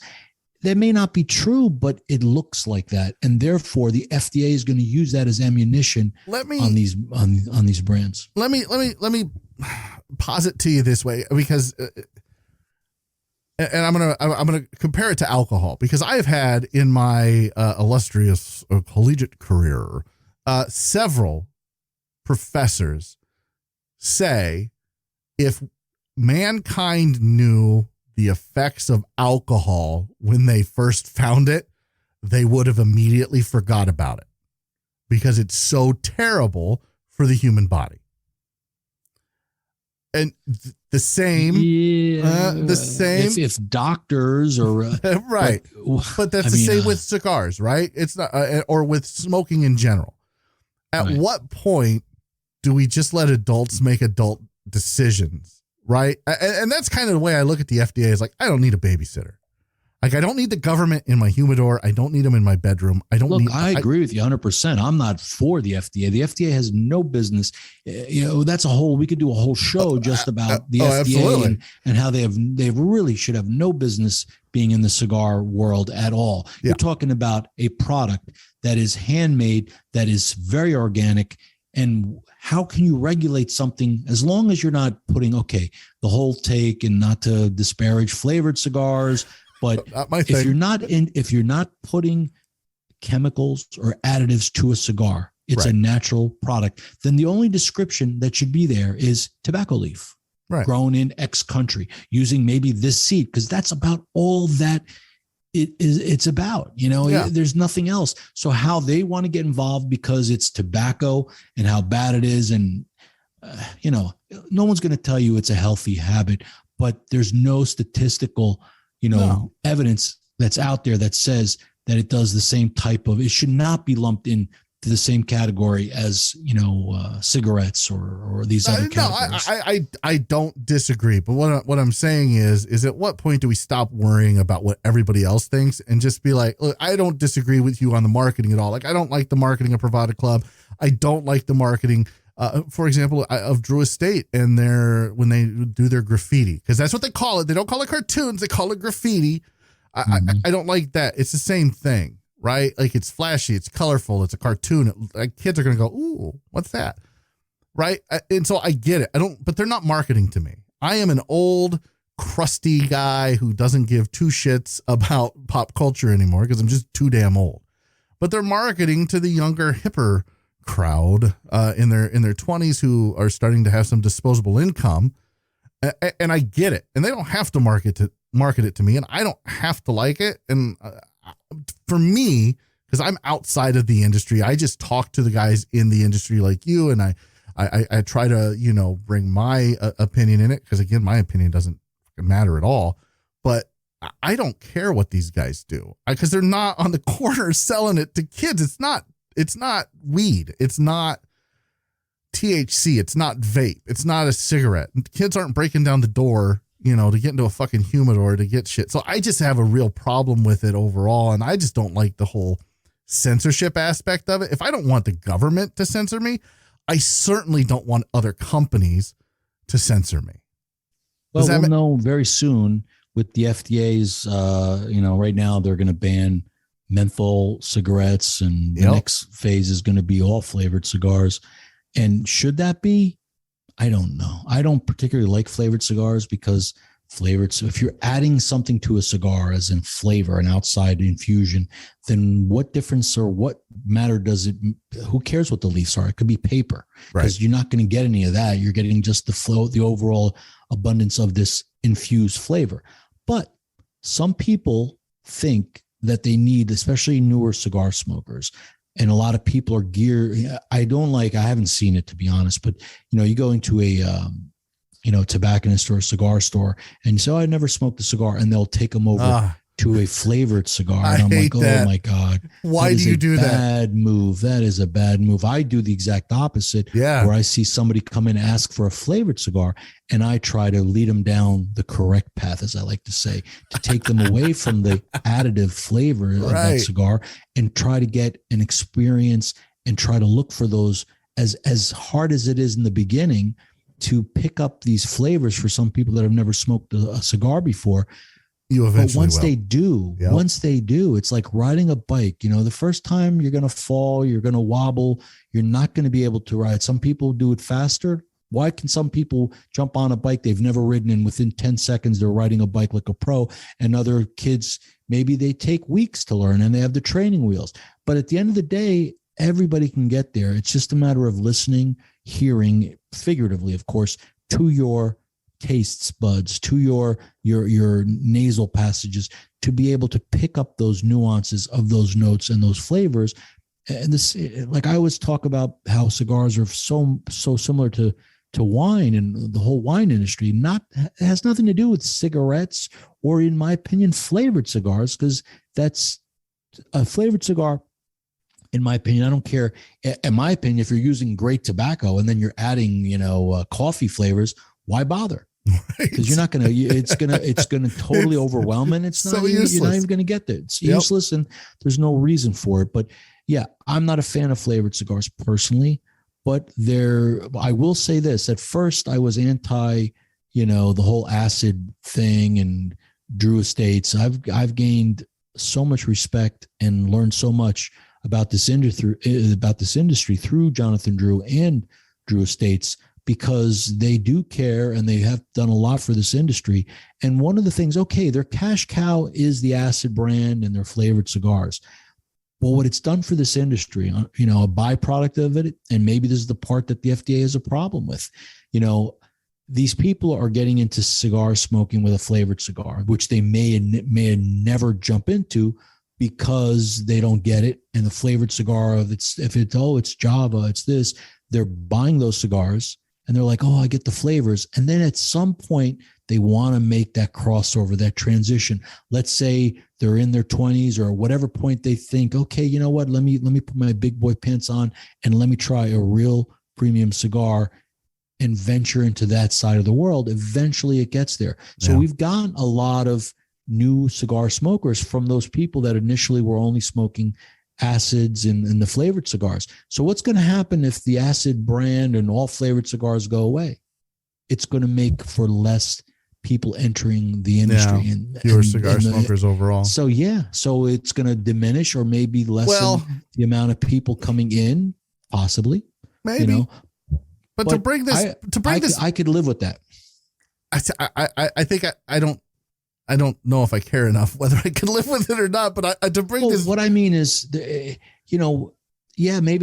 C: That may not be true, but it looks like that, and therefore the FDA is going to use that as ammunition on these brands.
B: Let me posit to you this way, because, and I'm gonna compare it to alcohol, because I have had in my illustrious collegiate career several professors say, if mankind knew the effects of alcohol when they first found it, they would have immediately forgot about it because it's so terrible for the human body. And the same,
C: if doctors or
B: right, but that's the same with cigars, right? It's not, or with smoking in general. At what point do we just let adults make adult decisions, right? And that's kind of the way I look at the FDA. Is like, I don't need a babysitter. Like, I don't need the government in my humidor. I don't need them in my bedroom.
C: I agree with you 100%. I'm not for the FDA. The FDA has no business. That's we could do a whole show just about the FDA and how they really should have no business being in the cigar world at all. Yeah. You're talking about a product that is handmade, that is very organic. And how can you regulate something as long as you're not putting, the whole take, and not to disparage flavored cigars, but if you're not putting chemicals or additives to a cigar, it's a natural product, then the only description that should be there is tobacco leaf grown in X country using maybe this seed, because that's about all that it's about. There's nothing else. So how they want to get involved because it's tobacco and how bad it is, and no one's going to tell you it's a healthy habit, but there's no statistical evidence that's out there that says that it does the same type of, it should not be lumped in to the same category as, cigarettes or these other categories.
B: I don't disagree. But what I'm saying is at what point do we stop worrying about what everybody else thinks and just be like, look, I don't disagree with you on the marketing at all. Like, I don't like the marketing of Pravada Club. I don't like the marketing, for example, of Drew Estate and when they do their graffiti, because that's what they call it. They don't call it cartoons. They call it graffiti. I don't like that. It's the same thing, right? Like, it's flashy, it's colorful, it's a cartoon. Kids are going to go, ooh, what's that? Right. And so I get it. But they're not marketing to me. I am an old, crusty guy who doesn't give two shits about pop culture anymore because I'm just too damn old. But they're marketing to the younger, hipper crowd in their 20s who are starting to have some disposable income, and I get it. And they don't have to market it to me, and I don't have to like it. And for me, because I'm outside of the industry, I just talk to the guys in the industry like you, and I try to bring my opinion in it, because again, my opinion doesn't matter at all. But I don't care what these guys do, because they're not on the corner selling it to kids. It's not weed. It's not THC. It's not vape. It's not a cigarette. Kids aren't breaking down the door, to get into a fucking humidor to get shit. So I just have a real problem with it overall. And I just don't like the whole censorship aspect of it. If I don't want the government to censor me, I certainly don't want other companies to censor me.
C: Well, we'll know very soon with the FDA's, right now they're going to ban menthol cigarettes, and the next phase is going to be all flavored cigars. And should that be? I don't know. I don't particularly like flavored cigars because if you're adding something to a cigar, as in flavor and outside infusion, then what difference or what matter does it? Who cares what the leaves are? It could be paper, because you're not going to get any of that. You're getting just the overall abundance of this infused flavor. But some people think that they need, especially newer cigar smokers, and a lot of people are geared. I haven't seen it, to be honest, but you go into a tobacconist or a cigar store and you say, I never smoked a cigar, and they'll take them over to a flavored cigar. And I'm like, oh my God.
B: Why do you do that?
C: Bad move. That is a bad move. I do the exact opposite.
B: Yeah.
C: Where I see somebody come in and ask for a flavored cigar, and I try to lead them down the correct path, as I like to say, to take them away from the additive flavor of that cigar and try to get an experience and try to look for those, as hard as it is in the beginning to pick up these flavors for some people that have never smoked a cigar before. But once they do, it's like riding a bike. The first time you're going to fall, you're going to wobble, you're not going to be able to ride. Some people do it faster. Why can some people jump on a bike they've never ridden, and within 10 seconds they're riding a bike like a pro, and other kids, maybe they take weeks to learn and they have the training wheels. But at the end of the day, everybody can get there. It's just a matter of listening, hearing, figuratively, of course, to your taste buds, to your nasal passages, to be able to pick up those nuances of those notes and those flavors. And this, like I always talk about how cigars are so similar to wine and the whole wine industry. It has nothing to do with cigarettes or, in my opinion, flavored cigars, because that's a flavored cigar. In my opinion, I don't care. In my opinion, if you're using great tobacco and then you're adding, coffee flavors, why bother? Because you're not going to, it's going to totally overwhelm, and it's not, you're not even going to get there. It's useless, and there's no reason for it. But yeah, I'm not a fan of flavored cigars personally, but I will say this: at first I was anti, the whole acid thing and Drew Estates. I've gained so much respect and learned so much about this industry through Jonathan Drew and Drew Estates, because they do care and they have done a lot for this industry. And one of the things, okay, their cash cow is the acid brand and their flavored cigars. Well, what it's done for this industry, a byproduct of it, and maybe this is the part that the FDA has a problem with, these people are getting into cigar smoking with a flavored cigar, which they may never jump into because they don't get it. And the flavored cigar it's Java, it's this, they're buying those cigars and they're like, oh, I get the flavors. And then at some point they want to make that crossover, that transition. Let's say they're in their 20s or whatever point they think, okay, you know what? Let me put my big boy pants on and let me try a real premium cigar and venture into that side of the world. Eventually it gets there. So we've got a lot of new cigar smokers from those people that initially were only smoking acids and the flavored cigars. So what's going to happen if the acid brand and all flavored cigars go away? It's going to make for less people entering the industry and
B: fewer cigar smokers overall.
C: So it's going to diminish or maybe lessen the amount of people coming in, possibly.
B: Maybe. But to bring this,
C: I could live with that.
B: I think I don't know if I care enough whether I can live with it or not, but to bring this. What
C: I mean is, maybe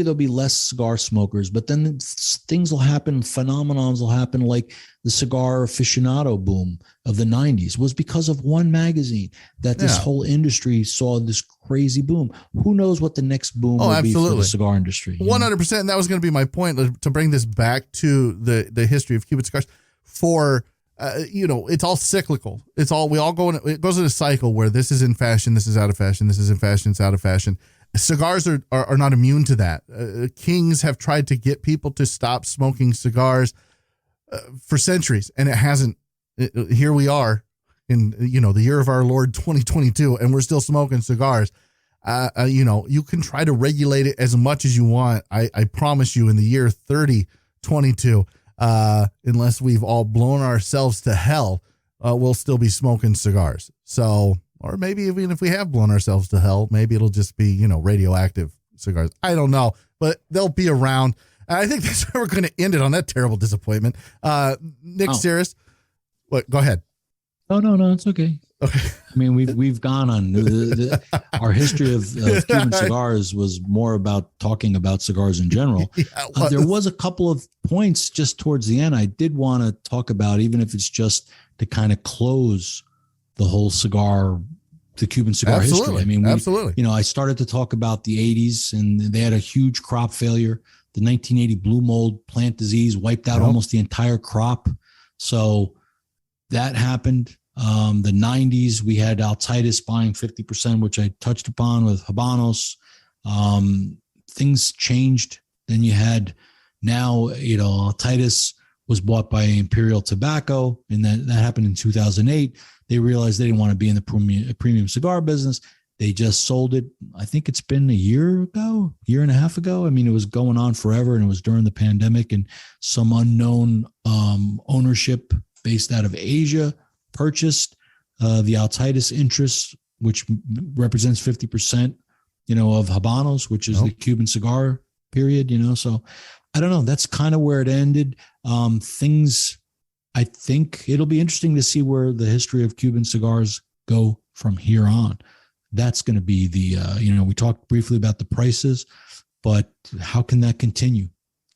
C: there'll be less cigar smokers, but then things will happen, phenomenons will happen, like the cigar aficionado boom of the 90s was because of one magazine that this whole industry saw this crazy boom. Who knows what the next boom will be for the cigar industry?
B: 100%. And that was going to be my point, to bring this back to the history of Cuban cigars for... it's all cyclical. It goes in a cycle where this is in fashion, this is out of fashion, this is in fashion, it's out of fashion. Cigars are not immune to that. Kings have tried to get people to stop smoking cigars for centuries, and it hasn't. Here we are in, the year of our Lord 2022, and we're still smoking cigars. You can try to regulate it as much as you want. I promise you, in the year 3022, unless we've all blown ourselves to hell, we'll still be smoking cigars. So, or maybe even if we have blown ourselves to hell, maybe it'll just be, radioactive cigars. I don't know, but they'll be around. And I think that's where we're going to end it, on that terrible disappointment. Nick Syris, what? Go ahead.
C: Oh, no, it's okay.
B: Okay.
C: I mean, we've gone on our history of Cuban cigars was more about talking about cigars in general. There was a couple of points just towards the end I did want to talk about, even if it's just to kind of close the whole the Cuban cigar history. I mean, absolutely. I started to talk about the 80s, and they had a huge crop failure. The 1980 blue mold plant disease wiped out almost the entire crop. So that happened. The 90s, we had Altitis buying 50%, which I touched upon with Habanos. Things changed. Then you had Altitis was bought by Imperial Tobacco, and that happened in 2008. They realized they didn't want to be in the premium cigar business. They just sold it. I think it's been a year and a half ago. I mean, it was going on forever, and it was during the pandemic, and some unknown ownership based out of Asia purchased the Altitis interest, which represents 50%, of Habanos, which is the Cuban cigar period, So I don't know. That's kind of where it ended. I think it'll be interesting to see where the history of Cuban cigars go from here on. That's going to be we talked briefly about the prices, but how can that continue?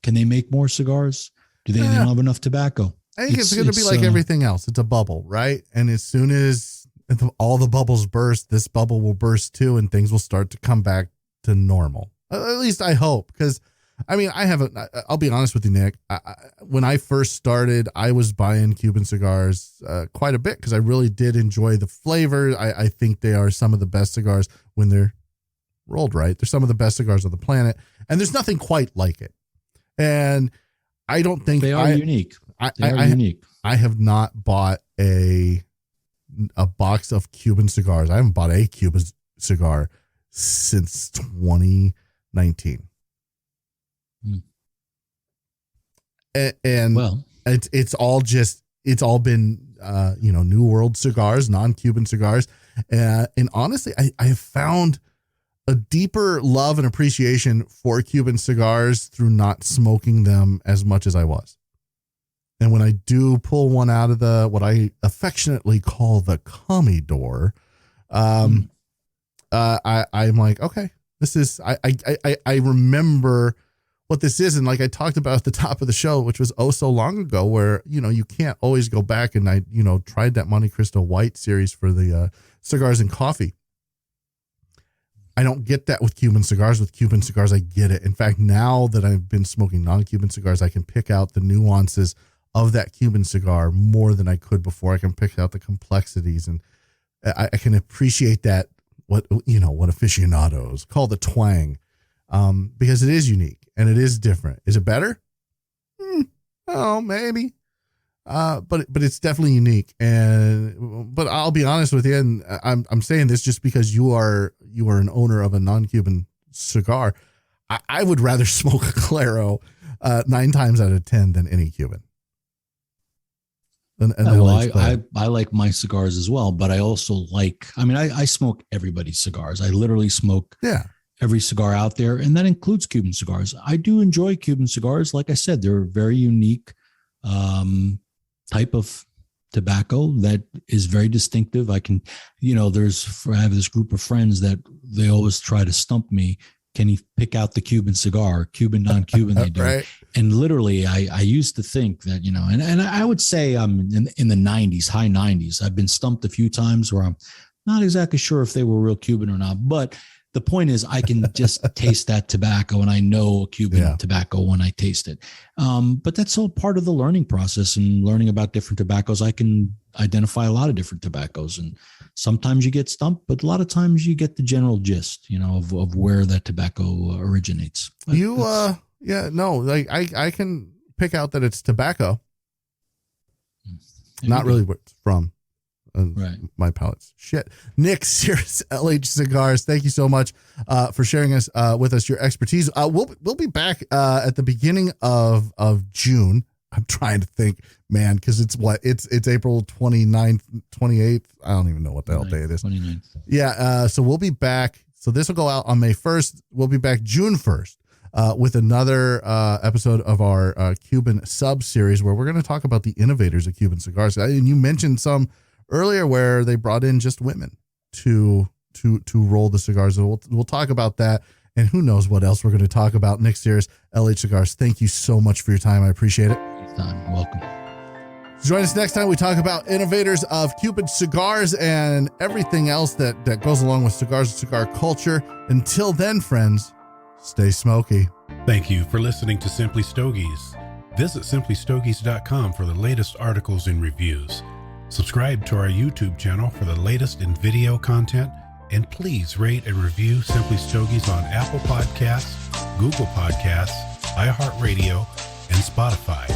C: Can they make more cigars? Do they don't have enough tobacco?
B: I think it's going to be like everything else. It's a bubble, right? And as soon as all the bubbles burst, this bubble will burst too, and things will start to come back to normal. At least I hope, because I mean, I'll be honest with you, Nick. When I first started, I was buying Cuban cigars quite a bit because I really did enjoy the flavor. I think they are some of the best cigars when they're rolled right. They're some of the best cigars on the planet, and there's nothing quite like it. And I don't think
C: they are unique. They are unique. I
B: have not bought a box of Cuban cigars. I haven't bought a Cuban cigar since 2019. And well, it's all been New World cigars, non-Cuban cigars, and honestly, I have found a deeper love and appreciation for Cuban cigars through not smoking them as much as I was. And when I do pull one out of what I affectionately call the Comidor, I'm like, okay, this is, I remember what this is. And like I talked about at the top of the show, which was so long ago, where, you can't always go back. And I, tried that Monte Cristo White series for the cigars and coffee. I don't get that with Cuban cigars. With Cuban cigars, I get it. In fact, now that I've been smoking non-Cuban cigars, I can pick out the nuances of that Cuban cigar more than I could before. I can pick out the complexities, and I can appreciate that, what aficionados call the twang, because it is unique and it is different. Is it better? Oh, maybe. But it's definitely unique. But I'll be honest with you, and I'm saying this just because you are an owner of a non-Cuban cigar. I would rather smoke a Claro 9 times out of 10 than any Cuban.
C: I like my cigars as well, but I also I smoke everybody's cigars. I literally smoke every cigar out there, and that includes Cuban cigars. I do enjoy Cuban cigars. Like I said, they're a very unique type of tobacco that is very distinctive. I have this group of friends that they always try to stump me. Can you pick out the Cuban cigar, Cuban, non-Cuban they do? Right. And literally, I used to think that, and I would say I'm in the 90s, high 90s. I've been stumped a few times where I'm not exactly sure if they were real Cuban or not. But the point is, I can just taste that tobacco, and I know Cuban tobacco when I taste it. But that's all part of the learning process and learning about different tobaccos. I can identify a lot of different tobaccos, and sometimes you get stumped, but a lot of times you get the general gist, of where that tobacco originates.
B: I can pick out that it's tobacco, not really where it's from. Right. My palate's shit. Nick, Syris, LH Cigars, thank you so much for sharing with us your expertise. We'll be back at the beginning of June. I'm trying to think, man, because it's April 29th, 28th. I don't even know what the hell day it is.
C: 29th.
B: Yeah. So we'll be back. So this will go out on May 1st. We'll be back June 1st with another episode of our Cuban sub series, where we're going to talk about the innovators of Cuban cigars. And you mentioned some earlier where they brought in just women to roll the cigars. So we'll talk about that, and who knows what else we're going to talk about. Nick, Syris, LH Cigars, thank you so much for your time. I appreciate it.
C: Anytime. Welcome.
B: Join us next time. We talk about innovators of Cuban cigars and everything else that goes along with cigars and cigar culture. Until then, friends, stay smoky.
A: Thank you for listening to Simply Stogies. Visit simplystogies.com for the latest articles and reviews. Subscribe to our YouTube channel for the latest in video content, and please rate and review Simply Stogies on Apple Podcasts, Google Podcasts, iHeartRadio, and Spotify.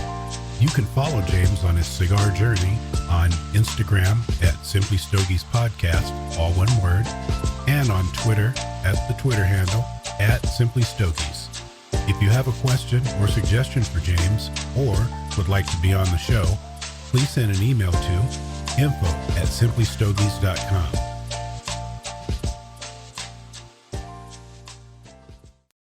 A: You can follow James on his cigar journey on Instagram at Simply Stogies Podcast, all one word, and on Twitter at the Twitter handle at Simply Stogies. If you have a question or suggestion for James, or would like to be on the show, please send an email to info@simplystogies.com.